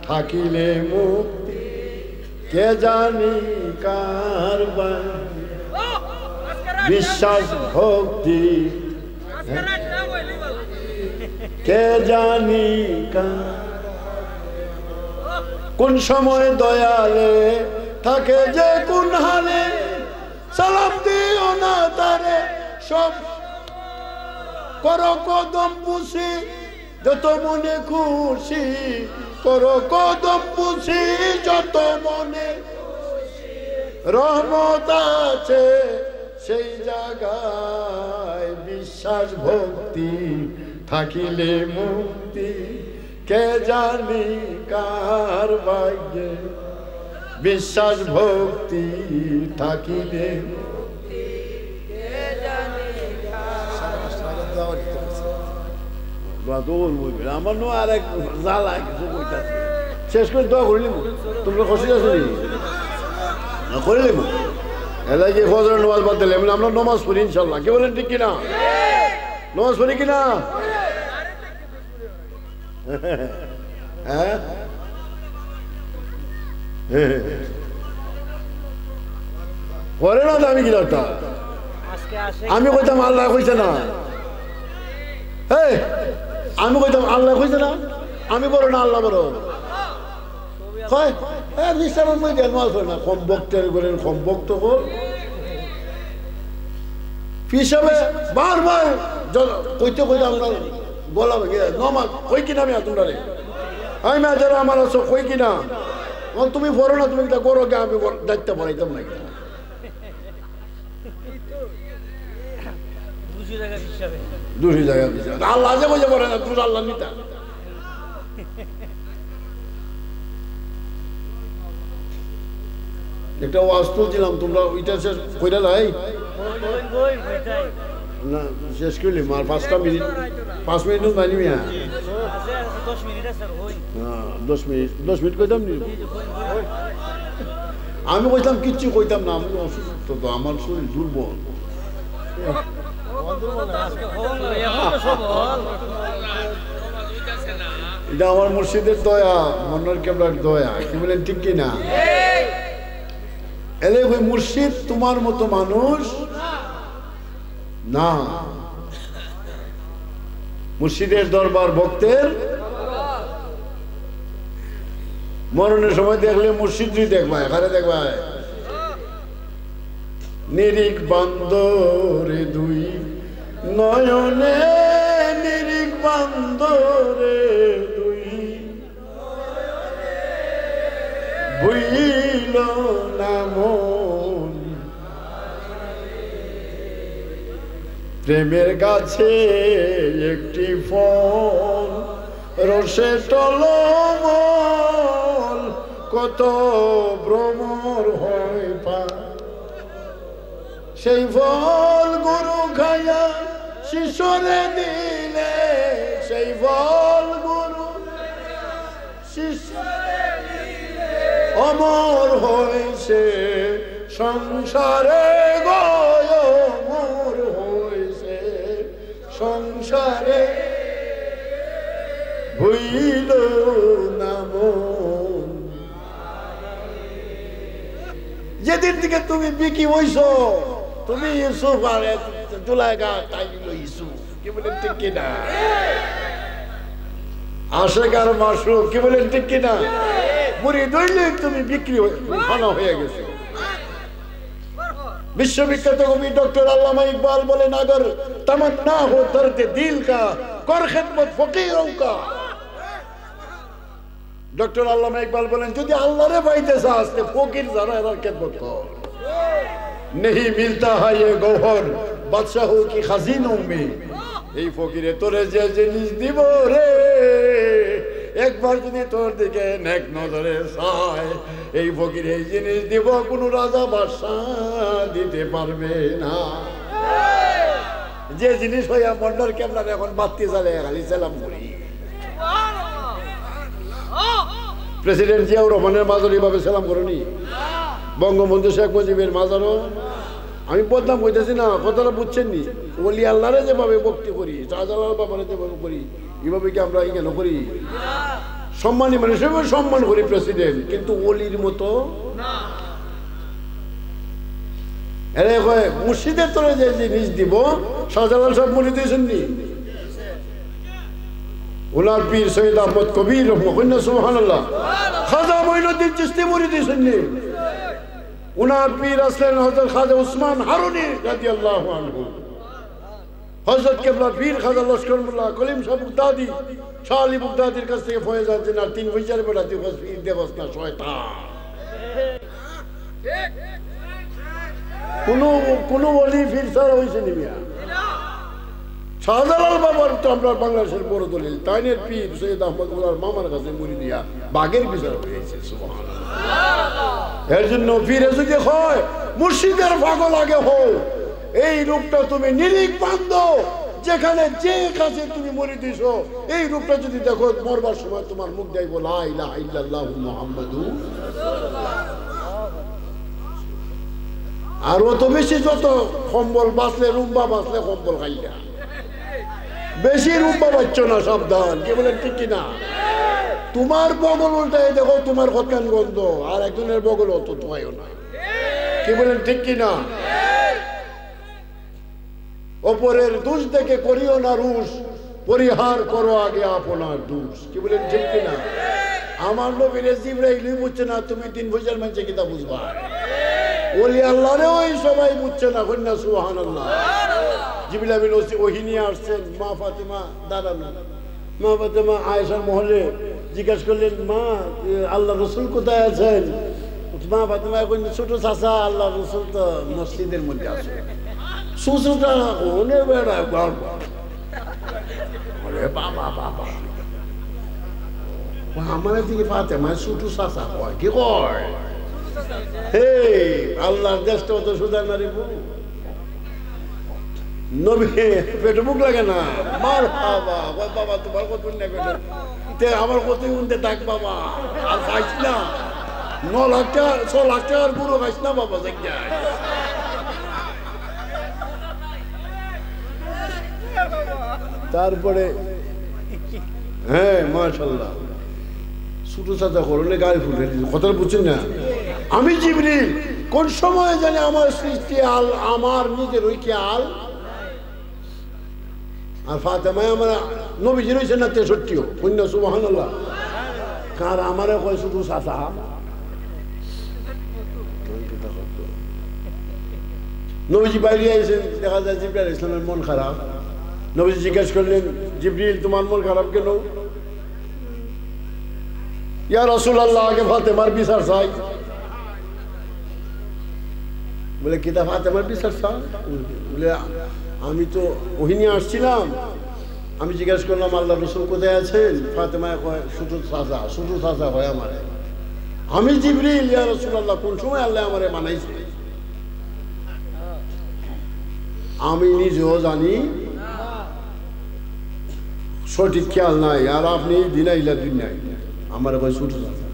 থাকিলে মুক্তি, কে জানি কার বাই। বিশ্বাস ভক্তি কে জানি কার। কোন সময় দয়ালে থাকে যে কোন হালে, সালাম দিও না তারে সব করো কদম বুঝি, যত মনে খুশি করো কদম বুঝি, যত মনে রহমত আছে সেই জায়গায়। বিশ্বাস ভক্তি থাকিলে মুক্তি, কে জানি কার ভাগ্যে। বিশ্বাস ভক্তি থাকিলে দোয়া তো বলবো আমার নো আর এক জ্বালা কিছু কইতাছে শেষ করে দোয়া করিলি তোমরা খুশি আছো না করিলি এলাই কি ফজরের নামাজ বাদ দিলে আমরা নামাজ পড়ি ইনশাল্লাহ কি বলেন ঠিক কিনা নামাজ পড়ি কিনা হ্যাঁ পরে না আমি কি দরকার আমি কইতাম আল্লাহ কইছে না আমি কইতাম আল্লাহ কইছে না আমি বড় না আল্লাহ বড় হয় হ্যাঁ নিশ্চয় মই মাছ হয় না কম বক্তের করেন কম বক্ত কর হিসাবে বারবার কইতে কইতে আমরা গলা ভেঙে নমাজ কই কিনা আমি তোমরা রে আমি মা যারা আমার আছো কই কিনা তুমি পড়ো না তুমি এটা করো গে আমি দায়িত্ব পড়াইতাম না দুশো জায়গা আল্লাহ যে বসে পড়ে না তুমি আল্লাহ নিতা একটা ওয়াজ তুলছিলাম তোমরা ওইটা শেষ কইরা নাই না শেষ করলি মার 5 মিনিট 5 মিনিট মানি মিয়া 10 মিনিট কইতাম নি আমি কইতাম কিচ্ছু কইতাম না আমি অসুস্থ তো আমার শরীর দুর্বল এটা আমার মুর্শিদের দয়া মনোর কেবলার দয়া কি বলেন ঠিক কিনা এলে ওই মুর্শিদ তোমার মতো মানুষ না মুর্শিদের দরবার ভক্তের মরণের সময় দেখলে মুর্শিদই দেখবা এখানে দেখবা নিরিক বান্দরে দুই নয়নে নিরিক বান্দরে দুই বুইল নামন প্রেমের গাছে একটি ফল রসে টলমল কত ভ্রমর হয় পা সেই ফল গুরু খায়া শিশরে দিলে সেই ফল গুরু শিশরে দিলে অমর হয়েছে সংসারে গয় অমর হয়েছে সংসারে হইল নাম যেদিন থেকে তুমি বিকি হইছ তুমি ইউসুফ আর জুলাইগা তাই ইউসুফ কি বলেন ঠিক কিনা আশেকার মাসুক কি বলেন ঠিক কিনা মুড়ি দইলে তুমি বিক্রি খানা হয়ে গেছে विश्वविख्यात कवि डॉक्टर अल्लामा इकबाल बोले अगर तमन्ना हो दर्द दिल का कर खिदमत फकीरों का डॉक्टर अल्लामा इकबाल बोले যদি আল্লাহরে পাইতে চাস তে ফকির যারা এর খেদমত কর नहीं मिलता है ये गौहर बादशाहों की खजानों में এই ফকিরে তোরে যে জিনিস দিব রে একবার যদি তোর দিকে নেক নজরে চায় এই ফকির এই জিনিস দিব কোন রাজা বাদশা দিতে পারবে না যে জিনিস হইয়া মন্ডল কেমন এখন বাতি জ্বালে খালি সালাম করি প্রেসিডেন্ট জিয়াউর রহমানের মাজার এইভাবে সালাম করনি বঙ্গবন্ধু শেখ মুজিবের মাজারও আমি বদনাম হইতেছি না কথাটা বুঝছেন নি ওলি আল্লাহরে যেভাবে ভক্তি করি শাহজালাল বাবারে যেভাবে করি এইভাবে কি আমরা কেন করি সম্মানী মানুষ সম্মান করি প্রেসিডেন্ট কিন্তু ওলির মতো এরে কয় মুর্শিদের তোরে যে জিনিস দিব শাহজালাল সব মনে দিয়েছেন নি ওনার পীর সৈয়দ আহমদ কবির রহমাতুল্লাহ সুবহানাল্লাহ খাজা মঈনুদ্দিন চিশতি মনে দিয়েছেন নি উনার পীর আসলেন হযরত খাজা উসমান হারুনি রাদিয়াল্লাহু আনহু হযরত কেবলা পীর খাজা লস্কর মোল্লা কলিম শাহ বুগদাদি শাহ আলী বুগদাদির কাছ থেকে ফয়েজ আনছেন আর 3 বছর বেটা দিবস পীর দেবস না শয়তান কোন ওলি পীর ছাড়া হইছে নি মিয়া শাহজালাল বাবার তো আমরা বাংলাদেশের বড় দলিল তাইনের পীর সৈয়দ আহমদ উল্লাহর মামার কাছে মুড়ি দিয়া বাগের বিচার হয়েছে সুবহানাল্লাহ এর জন্য পীরে যদি হয় মুর্শিদের পাগল আগে হও এই রূপটা তুমি নিরিক বান্ধ যেখানে যে কাছে তুমি মরে দিছ এই রূপটা যদি দেখো মরবার সময় তোমার মুখ যাইব লা ইলাহা ইল্লাল্লাহু মুহাম্মাদুর। আর অত বেশি যত কম্বল বাঁচলে রুম্বা বাঁচলে কম্বল খাইয়া বেশি রুম্বা বাচ্চ না, সাবধান। কি বলেন ঠিক কিনা? তোমার বগল উল্টাই দেখো তোমার কতখান গন্ধ, আর একজনের বগল অত তোমায়ও না। কি বলেন ঠিক কিনা? অপরের দোষ দেখে করিও না রুশ, পরিহার করো আগে আপনার দোষ। কি বলেন ঠিক কিনা? আমার নবীরে জিবরাইল বুঝছে না, তুমি 3 বছর মানছে কিতা বুঝবা? ওলি আল্লাহরে ওই সবাই বুঝছে না, কন্যা সুবহানাল্লাহ। জিবরিল আমিন ওহী নিয়ে আসছেন, মা ফাতেমা দাঁড়ান, মা ফাতেমা আয়েশার মহলে জিজ্ঞাসা করলেন, মা আল্লাহ রসুল কোথায় আছেন? মা ফাতেমা কইলেন, ছোট চাচা আল্লাহ রসুল তো মসজিদের মধ্যে আছে। শ্বশুরটা ওনে বেড়ায় বাবা বাবা আমার দিকে ফাতেমা ছোট চাচা কয়, কি কয়? হে আল্লাহর দেশটা অত সুদার নারী নবী পেটে মুখ লাগে না, মার বাবা বাবা তোমার কত পেটে আমার কত উনতে থাক বাবা, আর খাইস না 9 লাখ টাকা 6 লাখ টাকার গুঁড়ো খাইস না বাবা। তারপরে হ্যাঁ মাশাআল্লাহ ছোট চাচা করলে গায়ে ফুলে কথা বুঝছেন না? আমি জিবরিল কোন সময় জানি আমার সৃষ্টি আল আমার নিজের ওই খেয়াল, আর ফাতেমায় আমার নবীজি রয়েছে না 63ও, কন্যা সুবহানাল্লাহ। কার আমারে কয় শুধু চাচা, নবীজি বাইরে আইছেন, দেখা যায় জিবরাইল আলাইহিস সালামের মন খারাপ। নবীজি জিজ্ঞেস করলেন, জিবরিল তোমার মন খারাপ কেন? ইয়া রাসূলুল্লাহ আগে ফাতেমার বিচার চাই। বলে কিতা ফাতেমার বিচার চাই? বলে আমি তো ওহী নিয়ে আসছিলাম, আমি জিজ্ঞেস করলাম আল্লাহ রসুল কোথায় আছেন? ফাতেমায় কয় শুধু চাচা, শুধু চাচা হয় আমারে। আমি জিবরিল, ইয়া রাসূলুল্লাহ কোন সময় আল্লাহ আমারে বানাইছে আমি নিজেও জানি, সঠিক খেয়াল নাই। আর আপনি দিনাইলা দুনিয়ায় আমার কয় ছোট চাচা।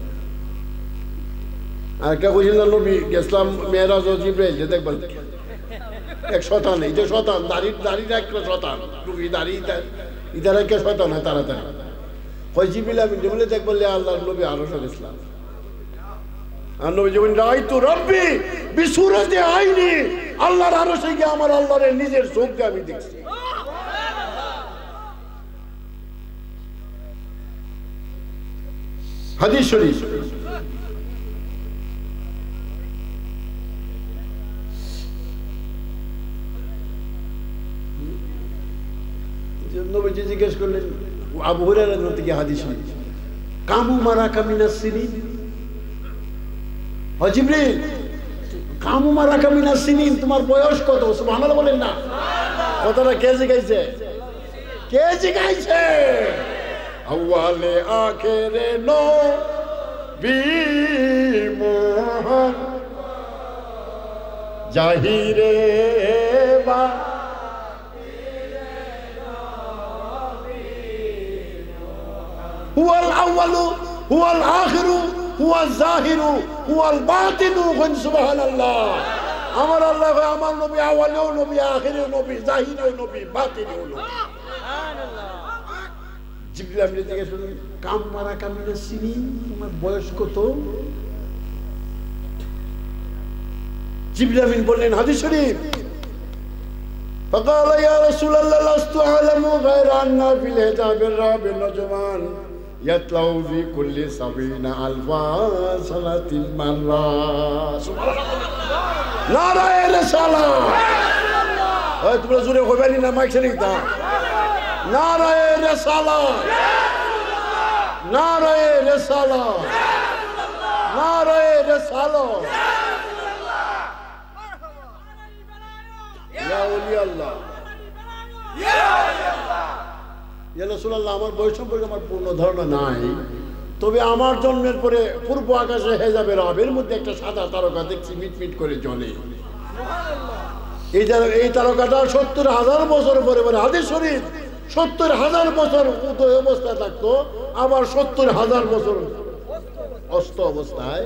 আর একটা কইছিল নবী গেছিলাম মেরাজ ও জিবরাইল দেখবেন এক শতান, এই যে শতান দাড়িটা একটা শতান, টুপি দাড়ি ইদার একটা শতান হয় তাড়াতাড়ি। কয় জিবরিল আমি বলে দেখবেন আল্লাহর নবী আরশ গেছিলাম, আর নবী যখন রাইতু রব্বি বিসুরাতি আইনি, আল্লাহর আরশে গিয়ে আমার আল্লাহর নিজের চোখ দিয়ে আমি দেখছি। হাদিস শরীফ নবীজি জিজ্ঞেস করলেন, আবু হুরায়রা থেকে হাদিস শরীফ, কামু মারাকা মিনাস সিনিন। ও জিবরিল কামু মারাকা মিনাস সিনিন, তোমার বয়স কত? সুবহানাল্লাহ বলেন না। কথাটা কে জিজ্ঞাসা? কে জিজ্ঞাসা? আউয়ালে আখেরে নবী মোহাম্মদ জাহিরে বা হুয়াল আউয়ালু হুয়াল আখিরু হুয়াল জাহিরু হুয়াল বাতিনু। সুবহানাল্লাহ। আমার আল্লাহ আমার নবী আউয়ালেও নবী, আখিরেও নবী, জাহিরেও নবী, বাতিনেও নবী। সুবহানাল্লাহ। জিবরিল আমি জিজ্ঞেস করলেন, কাম মারা কামিনা সিনিন, তোমার বয়স কত? জিবরিল আমিন বললেন হাদিস শরীফ, فقال يا رسول الله لست أعلم غير أن في الحجاب الرابع نجمان يطلع في كل 70,000 سنة مرة. نعرہ رسالہ. ওই তোমরা জোরে কইবানি না মাইক ছেড়ে দাও। নারে রিসালাত, নারে রিসালাত, নারে রিসালাত। ইয়া ওলি আল্লাহ, ইয়া রাসূলুল্লাহ, আমার বয়স সম্পর্কে আমার পূর্ণ ধারণা নাই, তবে আমার জন্মের পরে পূর্ব আকাশে হেজাবের আবের মধ্যে একটা সাদা তারকা দেখছি মিটমিট করে জ্বলে। এই তারকাটা 70,000 বছর পরে, মানে হাদিস শরীফ 70,000 বছর উদয় অবস্থায় থাকতো, আবার 70,000 বছর অস্ত অবস্থায়।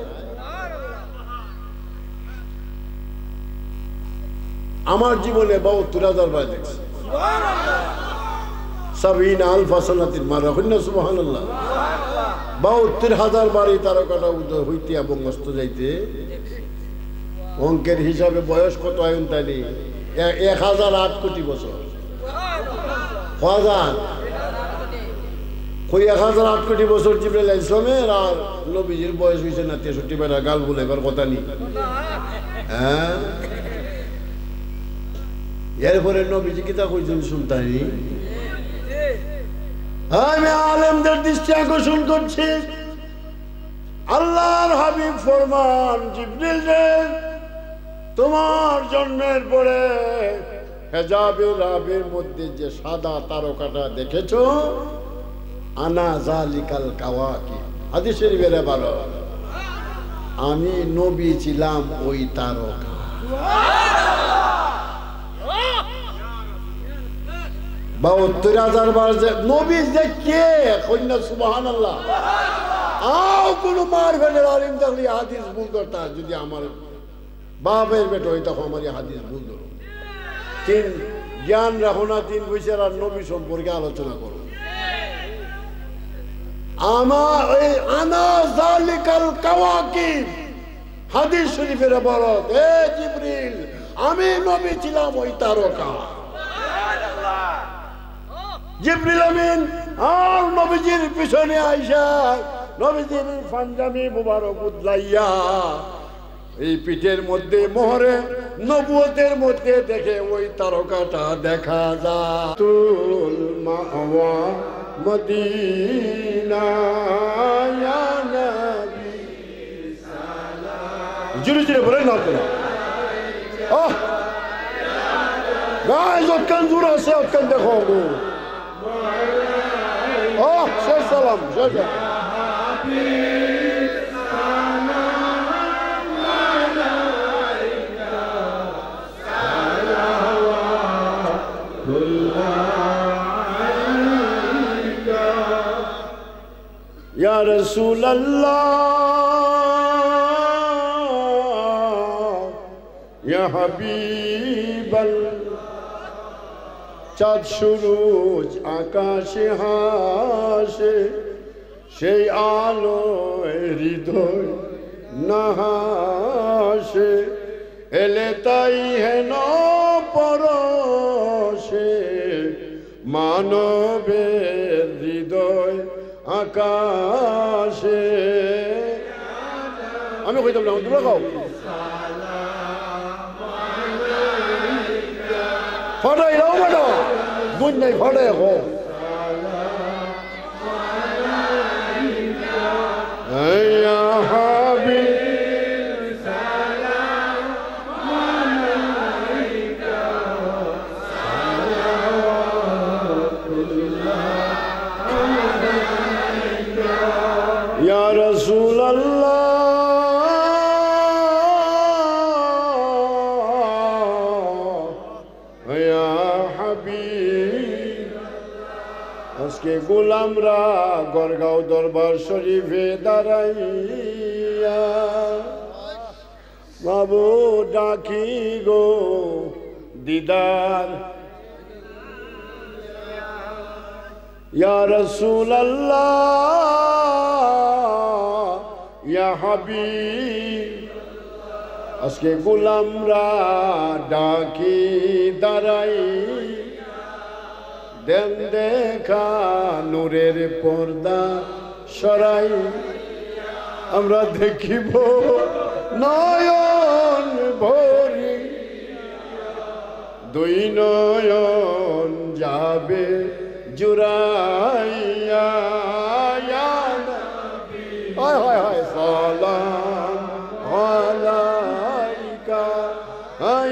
আমার জীবনে 72,000 বার দেখছি। 70,000 সানাতিন মারা হইনা সুবহানাল্লাহ। 72,000 বার এই তারকাটা উদয় হইতে এবং অস্ত যাইতে। অঙ্কের হিসাবে বয়স কত আয়ন তাইনি? 1008 কোটি বছর। 1008 কোটি বছর জিবরাইল আলাইহিস সালামের, আর নবীজির বয়স হয়েছে না 63 বেলা, গাল বলে এবার কথা নেই। হ্যাঁ, এরপরে নবীজি কিতা কইছেন শুনতানি? আমি আলেমদের দৃষ্টি আকর্ষণ করছি, আল্লাহর হাবিব ফরমান জিবরিল রে, তোমার জন্মের পরে হেজাবে রাবের মধ্যে যে সাদা তারকাটা দেখেছো, আনা জালিকাল কাওয়াকি, হাদিস শরীফের ভালো, আমি নবী ছিলাম ওই তারকা। 72,000 বার যে নবী যে কে কইনা সুবহানাল্লাহ। আও কোন মারফেলের আলিম থাকলে হাদিস ভুল করতা, যদি আমার বাপের বেটা হইতা আমার হাদিস ভুল ধরো। তিন জ্ঞান রাখো না, তিন বৈশার আর নবী সম্পর্কে আলোচনা করো। আমার ওই আনা জালিকাল কাওয়াকিব, হাদিস শরীফের ইবারত, এ জিবরিল আমি নবী ছিলাম ওই তারকা। জিবরিল আমিন আর নবীজির পিছনে আইসা নবীজির পাঞ্জাবি মুবারক উদলাইয়া এই পিঠের মধ্যে মোহরে নবুয়তের মধ্যে দেখে ওই তারকাটা দেখা যায়। তুল মাওয়া মদিনা ইয়া নবী সালাম, জুরে জুরে বলেন না আপনারা। গায়ে যতক্ষণ জোর আছে ততক্ষণ দেখো গো। শেষ সালাম, শেষ ইয়া রাসূলুল্লাহ ইয়া হাবিবাল্লাহ, চাঁদ সুরুজ আকাশে হাসে, সেই আলো হৃদয় নাহাসে, এলে তাই হেন পরশে, মানবের হৃদয় আকাশে। আমি কইতাম না, তোমরা খাও ফাটাই দাও বেটা, গুণ নাই ফাটাই হো। ইয়া হাবিব সালাম আলাইকা সালাওয়াতুল্লাহ আলাইকা ইয়া রাসূলুল্লাহ ইয়া হাবিব। আজকে গোলামরা গড়গাঁও দরবার শরীফে দাঁড়াইয়া বাবু ডাকি গো দিদার, ইয়া রাসূলুল্লাহ ইয়া হাবিব। আজকে গোলামরা ডাকি দাঁড়াই, দেন দেখা নূরের পর্দা সরাই, আমরা দেখিব নয়ন ভরি, দুই নয়ন যাবে জুড়াইয়া। হায় হায় হায় সালাম আলাইকা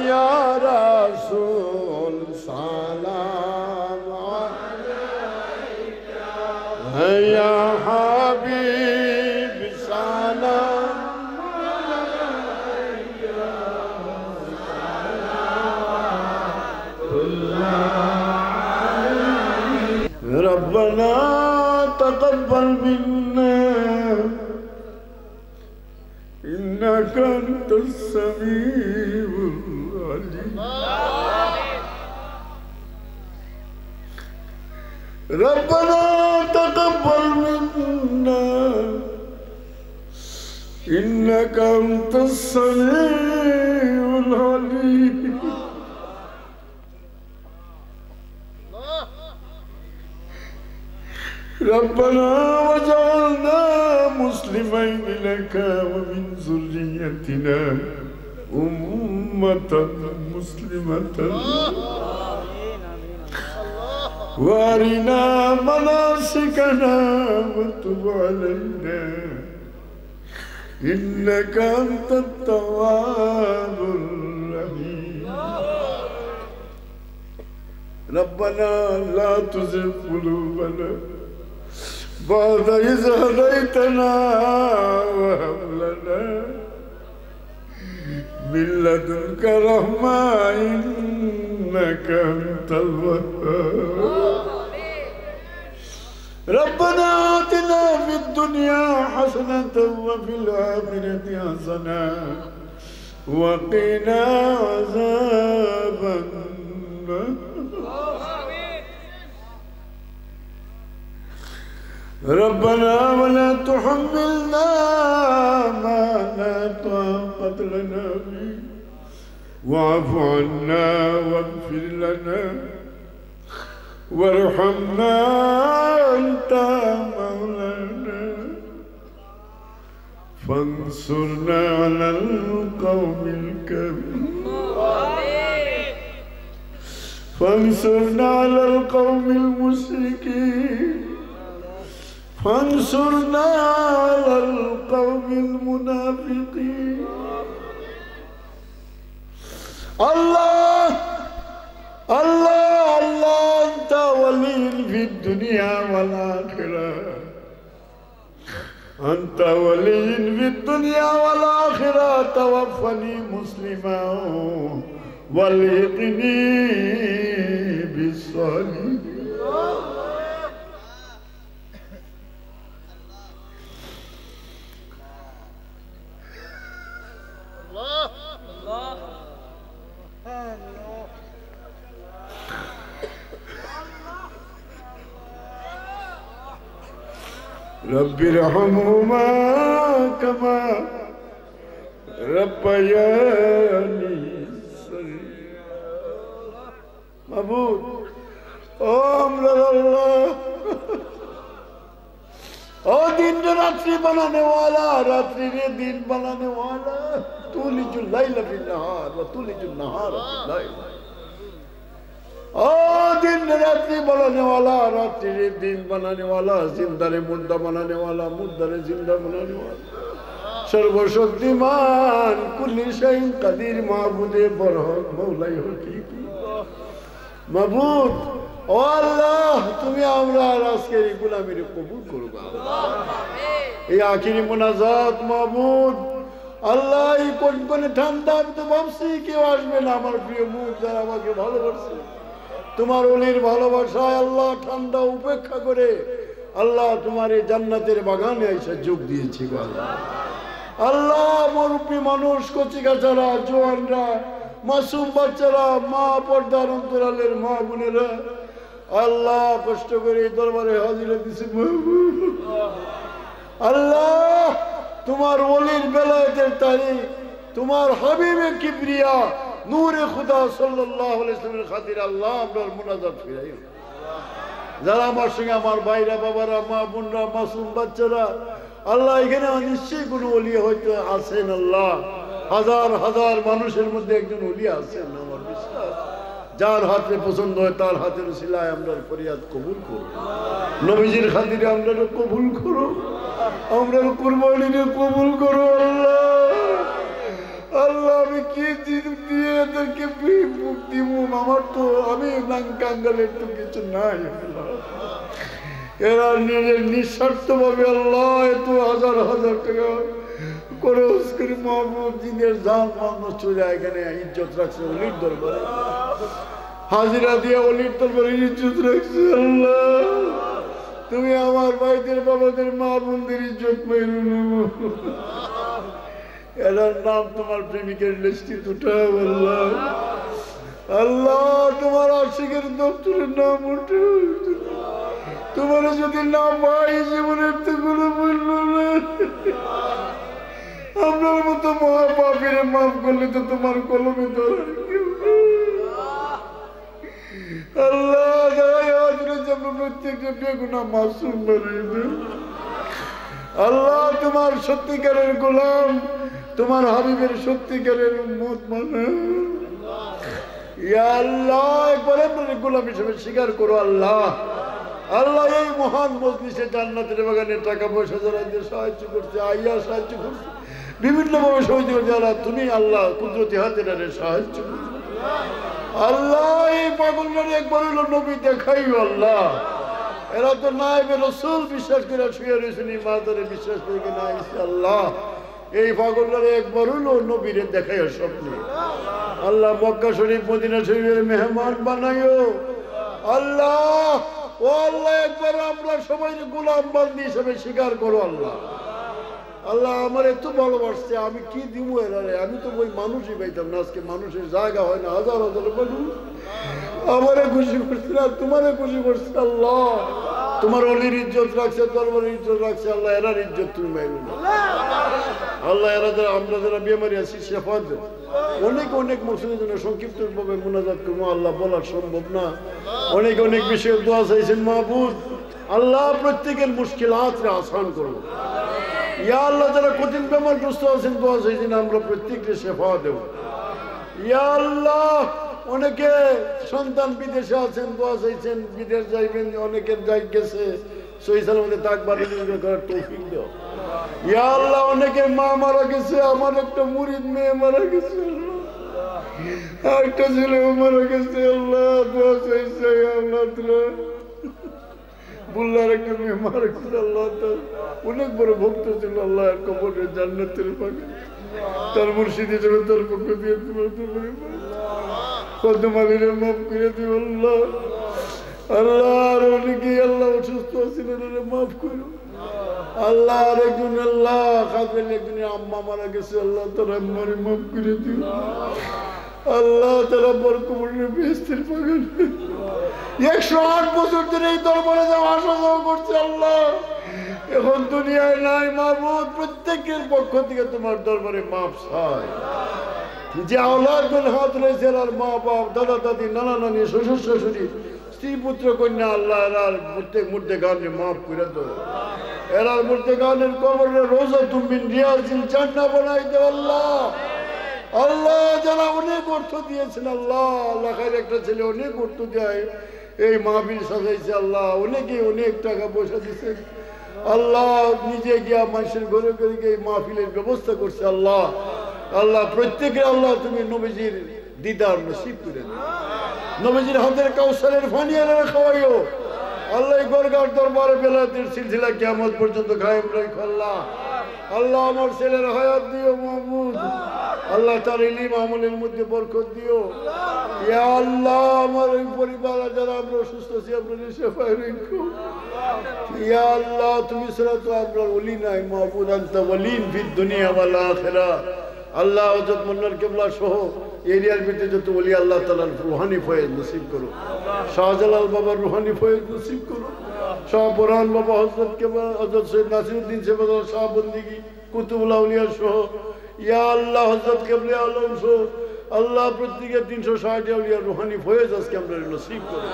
ইয়া রাসূল, সালাম আলাইকা ইয়া হাবিব, সালাম আলাইকা সালাওয়াতুল্লাহ تقبل منا إنك أنت السميع العليم ربنا تقبل منا إنك أنت السميع العليم ربنا وجعلنا مسلمين لك ومن ذريتنا أمة مسلمة وارنا مناسكنا وتب علينا إنك أنت التواب الرحيم ربنا لا تزغ قلوبنا بعد إذ هديتنا وهب لنا من لدنك رحمة إنك أنت الوهاب ربنا آتنا في الدنيا حسنة وفي الآخرة حسنة وقنا عذاب النار ربنا ولا تحملنا ما لا طاقة لنا به واعف عنا واغفر لنا وارحمنا أنت مولانا فانصرنا على القوم الكافرين فانصرنا على القوم المشركين فانصرنا على القوم المنافقين الله الله الله أنت ولي في الدنيا والآخرة أنت ولي في الدنيا والآخرة توفني مسلما والحقني بالصالحين رب ارحمهما كما ربياني صغيرا معبود امر الله او दिन रात्रि बनाने वाला रात्रि ने दिन बनाने वाला तुलिजुल लैल फिन नहार व तुलिजुल नहार फिल लैल ओ दिन रात्रि बनाने वाला रात्रि ने दिन बनाने वाला जिंदा ने मुर्दा बनाने वाला मुर्दा ने जिंदा बनाने वाला सर्वशक्तिमान कुल्ली शैइन कदीर माबूदे बरहक मौलाई हकीकी माबूद ও আল্লাহ তুমি আমরার আজকের এই গোলামির কবুল করো এই আখিরি মুনাজাত মাবুদ আল্লাহ এই কোনখানে ঠান্ডা আমি তো ভাবছি কেউ আসবে না আমার প্রিয় মুখ যারা আমাকে ভালোবাসে তোমার ওলির ভালোবাসায় আল্লাহ ঠান্ডা উপেক্ষা করে আল্লাহ তোমার এই জান্নাতের বাগানে এসে যোগ দিয়েছি আল্লাহ আল্লাহ মুরব্বী মানুষ কচিকাচারা জোয়ানরা মাসুম বাচ্চারা মা পর্দার অন্তরালের মা বোনেরা আল্লাহ কষ্ট করে দরবারে হাজিরা দিছে আল্লাহ তোমার ওলির বেলায়েতের তারিখ তোমার হাবিবে কিবরিয়া নূরে খুদা সাল্লাল্লাহু আলাইহি ওয়াসাল্লামের খাতিরে আল্লাহ আপনার মুনাজাত ফিরাইও যারা আমার সঙ্গে আমার ভাইরা বাবারা মা বোনরা মাসুম বাচ্চারা আল্লাহ এখানে নিশ্চয়ই কোনো ওলি হয়তো আছেন আল্লাহ হাজার হাজার মানুষের মধ্যে একজন ওলি আছেন আমার বিশ্বাস যার হাতে পছন্দ হয় তার হাতের উসিলায় আমরা ফরিয়াদ কবুল করো নবীজির খাতিরে আমরা কবুল করো আমরা কুরবানিকে কবুল করো আল্লাহ আল্লাহ আমি কি দিয়ে এদেরকে মুখ দিব আমার তো আমি কাঙ্গালের তো কিছু নাই এরা নিজের নিঃস্বার্থ ভাবে আল্লাহ এত হাজার হাজার টাকা খরচ করে মাহবুব দিনের জান মানুষ চলে এখানে ইজ্জত রাখছে অলির দরবারে হাজিরা দিয়ে অলির দরবারে ইজ্জত রাখছে আল্লাহ তুমি আমার ভাইদের বাবাদের মা বোনদের ইজ্জত মেরো না। এটার নাম তোমার প্রেমিকের লিস্টে উঠাও আল্লাহ। আল্লাহ তোমার আশিকের দপ্তরের নাম উঠে। তোমার যদি না পাই জীবনের তো কোনো মূল্য নেই। আপনার মতো মহাপাপীরে মাফ করলে তো তোমার কলমে ধরার কেউ নেই। আল্লাহ প্রত্যেকটা বেগুনা মাসুম বানিয়ে দেন। আল্লাহ তোমার সত্যিকারের গোলাম, তোমার হাবিবের সত্যিকারের উম্মত বানাও। ইয়া আল্লাহ একবার গোলাম হিসেবে স্বীকার করো আল্লাহ। আল্লাহ এই মহান মজলিসে জান্নাতের বাগানে টাকা পয়সা যারা সাহায্য করছে, আইয়া সাহায্য করছে, বিভিন্নভাবে সহযোগিতা করছে, আল্লাহ তুমি আল্লাহ কুদরতি হাতে সাহায্য করো। আল্লাহ এই পাগলটারে একবার হলো নবী দেখাইও আল্লাহ। এরা তো নাইবে রাসূল বিশ্বাস করে শুয়ে রয়েছেন, ইমানদারে বিশ্বাস করে কিনা আইছে আল্লাহ। এই পাগলটারে একবার হলো নবীরে দেখাইও স্বপ্নে আল্লাহ। মক্কা শরীফ মদিনা শরীফের মেহমান বানাইও আল্লাহ। ও আল্লাহ একবার আমরা সবাই গোলাম বান্দি হিসেবে স্বীকার করো আল্লাহ। আল্লাহ আমার এত ভালোবাসছে, আমি কি দিব এরারে? আমি তো ওই মানুষই পাইতাম না। আজকে মানুষের জায়গা হয় না, হাজার হাজার মানুষ আমারে খুশি করছে না, তোমারে খুশি করছে আল্লাহ। তোমার অলির ইজ্জত রাখছে, দরবারের ইজ্জত রাখছে আল্লাহ। এরার ইজ্জত তুমি মাইলো না আল্লাহ। এরা যারা আমরা যারা বেমারি আছি শেফা দেন। অনেক অনেক মসজিদের জন্য সংক্ষিপ্ত ভাবে মোনাজাত করবো আল্লাহ, বলার সম্ভব না। অনেক অনেক বিষয়ে দোয়া চাইছেন মাহবুব আল্লাহ। প্রত্যেকের মুশকিলাতকে আসান করো ইয়া আল্লাহ। যারা কঠিন বেমারগ্রস্ত আছেন দোয়া চাইছেন, আমরা প্রত্যেককে শেফা দেব ইয়া আল্লাহ। অনেকে সন্তান বিদেশে আছেন দোয়া চাইছেন, বিদেশ যাইবেন, অনেকের যাই গেছে সহি সালামতে তাকবার করার তৌফিক দাও ইয়া আল্লাহ। অনেকের মা মারা গেছে, আমার একটা মুরিদ মেয়ে মারা গেছে, একটা ছেলেও মারা গেছে আল্লাহ। দোয়া চাইছে আল্লাহ। বুল্লার একটা মেয়ে মারা গেছে আল্লাহ। তার অনেক বড় ভক্ত ছিল আল্লাহ, কবরে জান্নাতের পাখি তার মুর্শিদ হিসেবে তার পক্ষ দিয়ে কদমালিরে মাফ করে দিও আল্লাহ। আল্লাহ আর অনেকে আল্লাহ অসুস্থ ছিলেন, মাফ করো আল্লাহ। আর একজন আল্লাহ কাজের একজনের আম্মা মারা গেছে আল্লাহ, তার আম্মারে মাফ করে দিও আল্লাহ। তারা বরকবরের বেহেশতের বাগান 108 বছর ধরে এই দরবারে যাওয়া আসা যাওয়া করছে আল্লাহ। এখন দুনিয়ায় নাই মাহবুব। প্রত্যেকের পক্ষ থেকে তোমার দরবারে মাফ চাই। যে আওলাদুল হাত রয়েছে আর মা বাপ, দাদা দাদি, নানা নানি, শ্বশুর শাশুড়ি, স্ত্রী পুত্র কন্যা আল্লাহ এরার প্রত্যেক মুর্দে গানে মাফ করে দাও। এরার মুর্দে গানের কবরে রোজা তুমি রিয়াজিল জান্নাত বানাই দাও আল্লাহ। আল্লাহ যারা অনেক অর্থ দিয়েছেন আল্লাহ, লেখার একটা ছেলে অনেক অর্থ দেয়, এই মাহফিল সাজাইছে আল্লাহ। অনেকে অনেক টাকা পয়সা দিচ্ছে আল্লাহ, নিজে গিয়া মানুষের ঘরে ঘরে গিয়ে এই মাহফিলের ব্যবস্থা করছে আল্লাহ। আল্লাহ প্রত্যেকে আল্লাহ তুমি নবীজির দিদার নসিব করে দাও। নবীজির হাতের কাউসারের পানি এনে খাওয়াইও আল্লাহ। গরগার দরবারে বেলায়েতের সিলসিলা কিয়ামত পর্যন্ত কায়েম রাখো আল্লাহ। আল্লাহ আমার ছেলের হায়াত দিও মাহমুদ আল্লাহ, তার ইলম আমলের মধ্যে বরকত দিও ইয়া আল্লাহ। আমার এই পরিবার যারা আমরা সুস্থ আছি আপনাদের সেবায় রেখো ইয়া আল্লাহ। তুমি ছাড়া তো আমরা ওলি নাই মাহবুদ, আনতা ওয়ালিন ফিদ দুনিয়া ওয়াল আখিরা আল্লাহ। হযরত মুন্নার কিবলা সহ এরিয়ার ভিতরে যত ওলি আল্লাহ তাআলার রুহানি ফয়েজ নসিব করো। শাহজালাল বাবার রুহানি ফয়েজ নসিব করো। শাহ বুরহান বাবা, হযরত কেবলা, হযরত সৈয়দ নাসিরউদ্দিন সেবাদার শাহ বন্দিগি, কুতুবুল আউলিয়া সহ ইয়া আল্লাহ, হযরত কেবলা আলম সহ আল্লাহ প্রত্যেকের 360 আউলিয়া রুহানি ফয়েজ আজকে আমরা নসিব করো।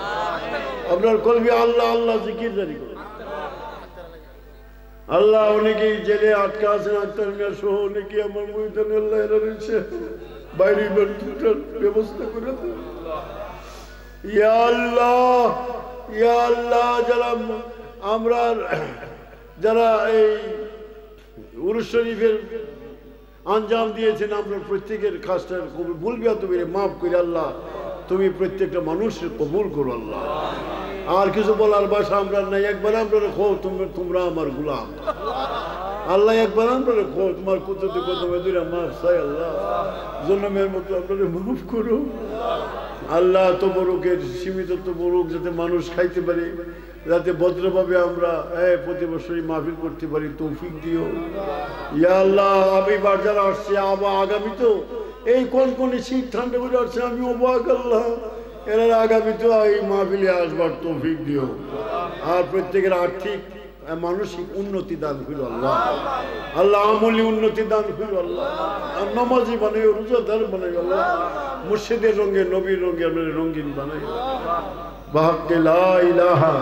আপনার কলবি আল্লাহ আল্লাহ জিকির জারি করো আল্লাহ। অনেকেই জেলে আটকা আছেন, আক্তার মিয়া সহ অনেকেই আমার ময়দানে আল্লাহ এরা রয়েছে, বাইরে ব্যবস্থা করে দেন ইয়া আল্লাহ। ইয়া আল্লাহ যারা আমরা যারা এই উরুস শরীফের আঞ্জাম দিয়েছেন, আমরা প্রত্যেকের কাজটা বলবি তুমি মাফ করে আল্লাহ। তুমি প্রত্যেকটা মানুষের কবুল করো আল্লাহ। আর কিছু বলার ভাষা আমরা নাই। একবার আমরা রেখো তোমরা আমার গুলাম আল্লাহ। একবার আমরা রেখো তোমার কুদরতে কদমে দুইরা মাফ চাই আল্লাহ। জন্মের মতো আপনারা মাফ করো আল্লাহ তবরুকের সীমিত তবরুক যাতে মানুষ খাইতে পারে, যাতে ভদ্রভাবে আমরা প্রতি বছরই মাহফিল করতে পারি, তৌফিক দিও। ইয়া আল্লাহ, আমি বার যারা আসছে আবার আগামী তো এই কোন শীত ঠান্ডা করে আসছে, আমি অবাক আল্লাহ, এরা আগামী তো এই মাহফিলে আসবার তৌফিক দিও। আর প্রত্যেকের আর্থিক মানসিক উন্নতি দান করো আল্লাহ, আল্লাহ আমলি উন্নতি দান করো আল্লাহ, আর নামাজি বানাই, রোজাদার বানাই আল্লাহ, মুর্শিদের রঙে নবীর রঙে রঙিন বানাই। বাহাক্কে লা ইলাহা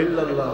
ইল্লাল্লাহ।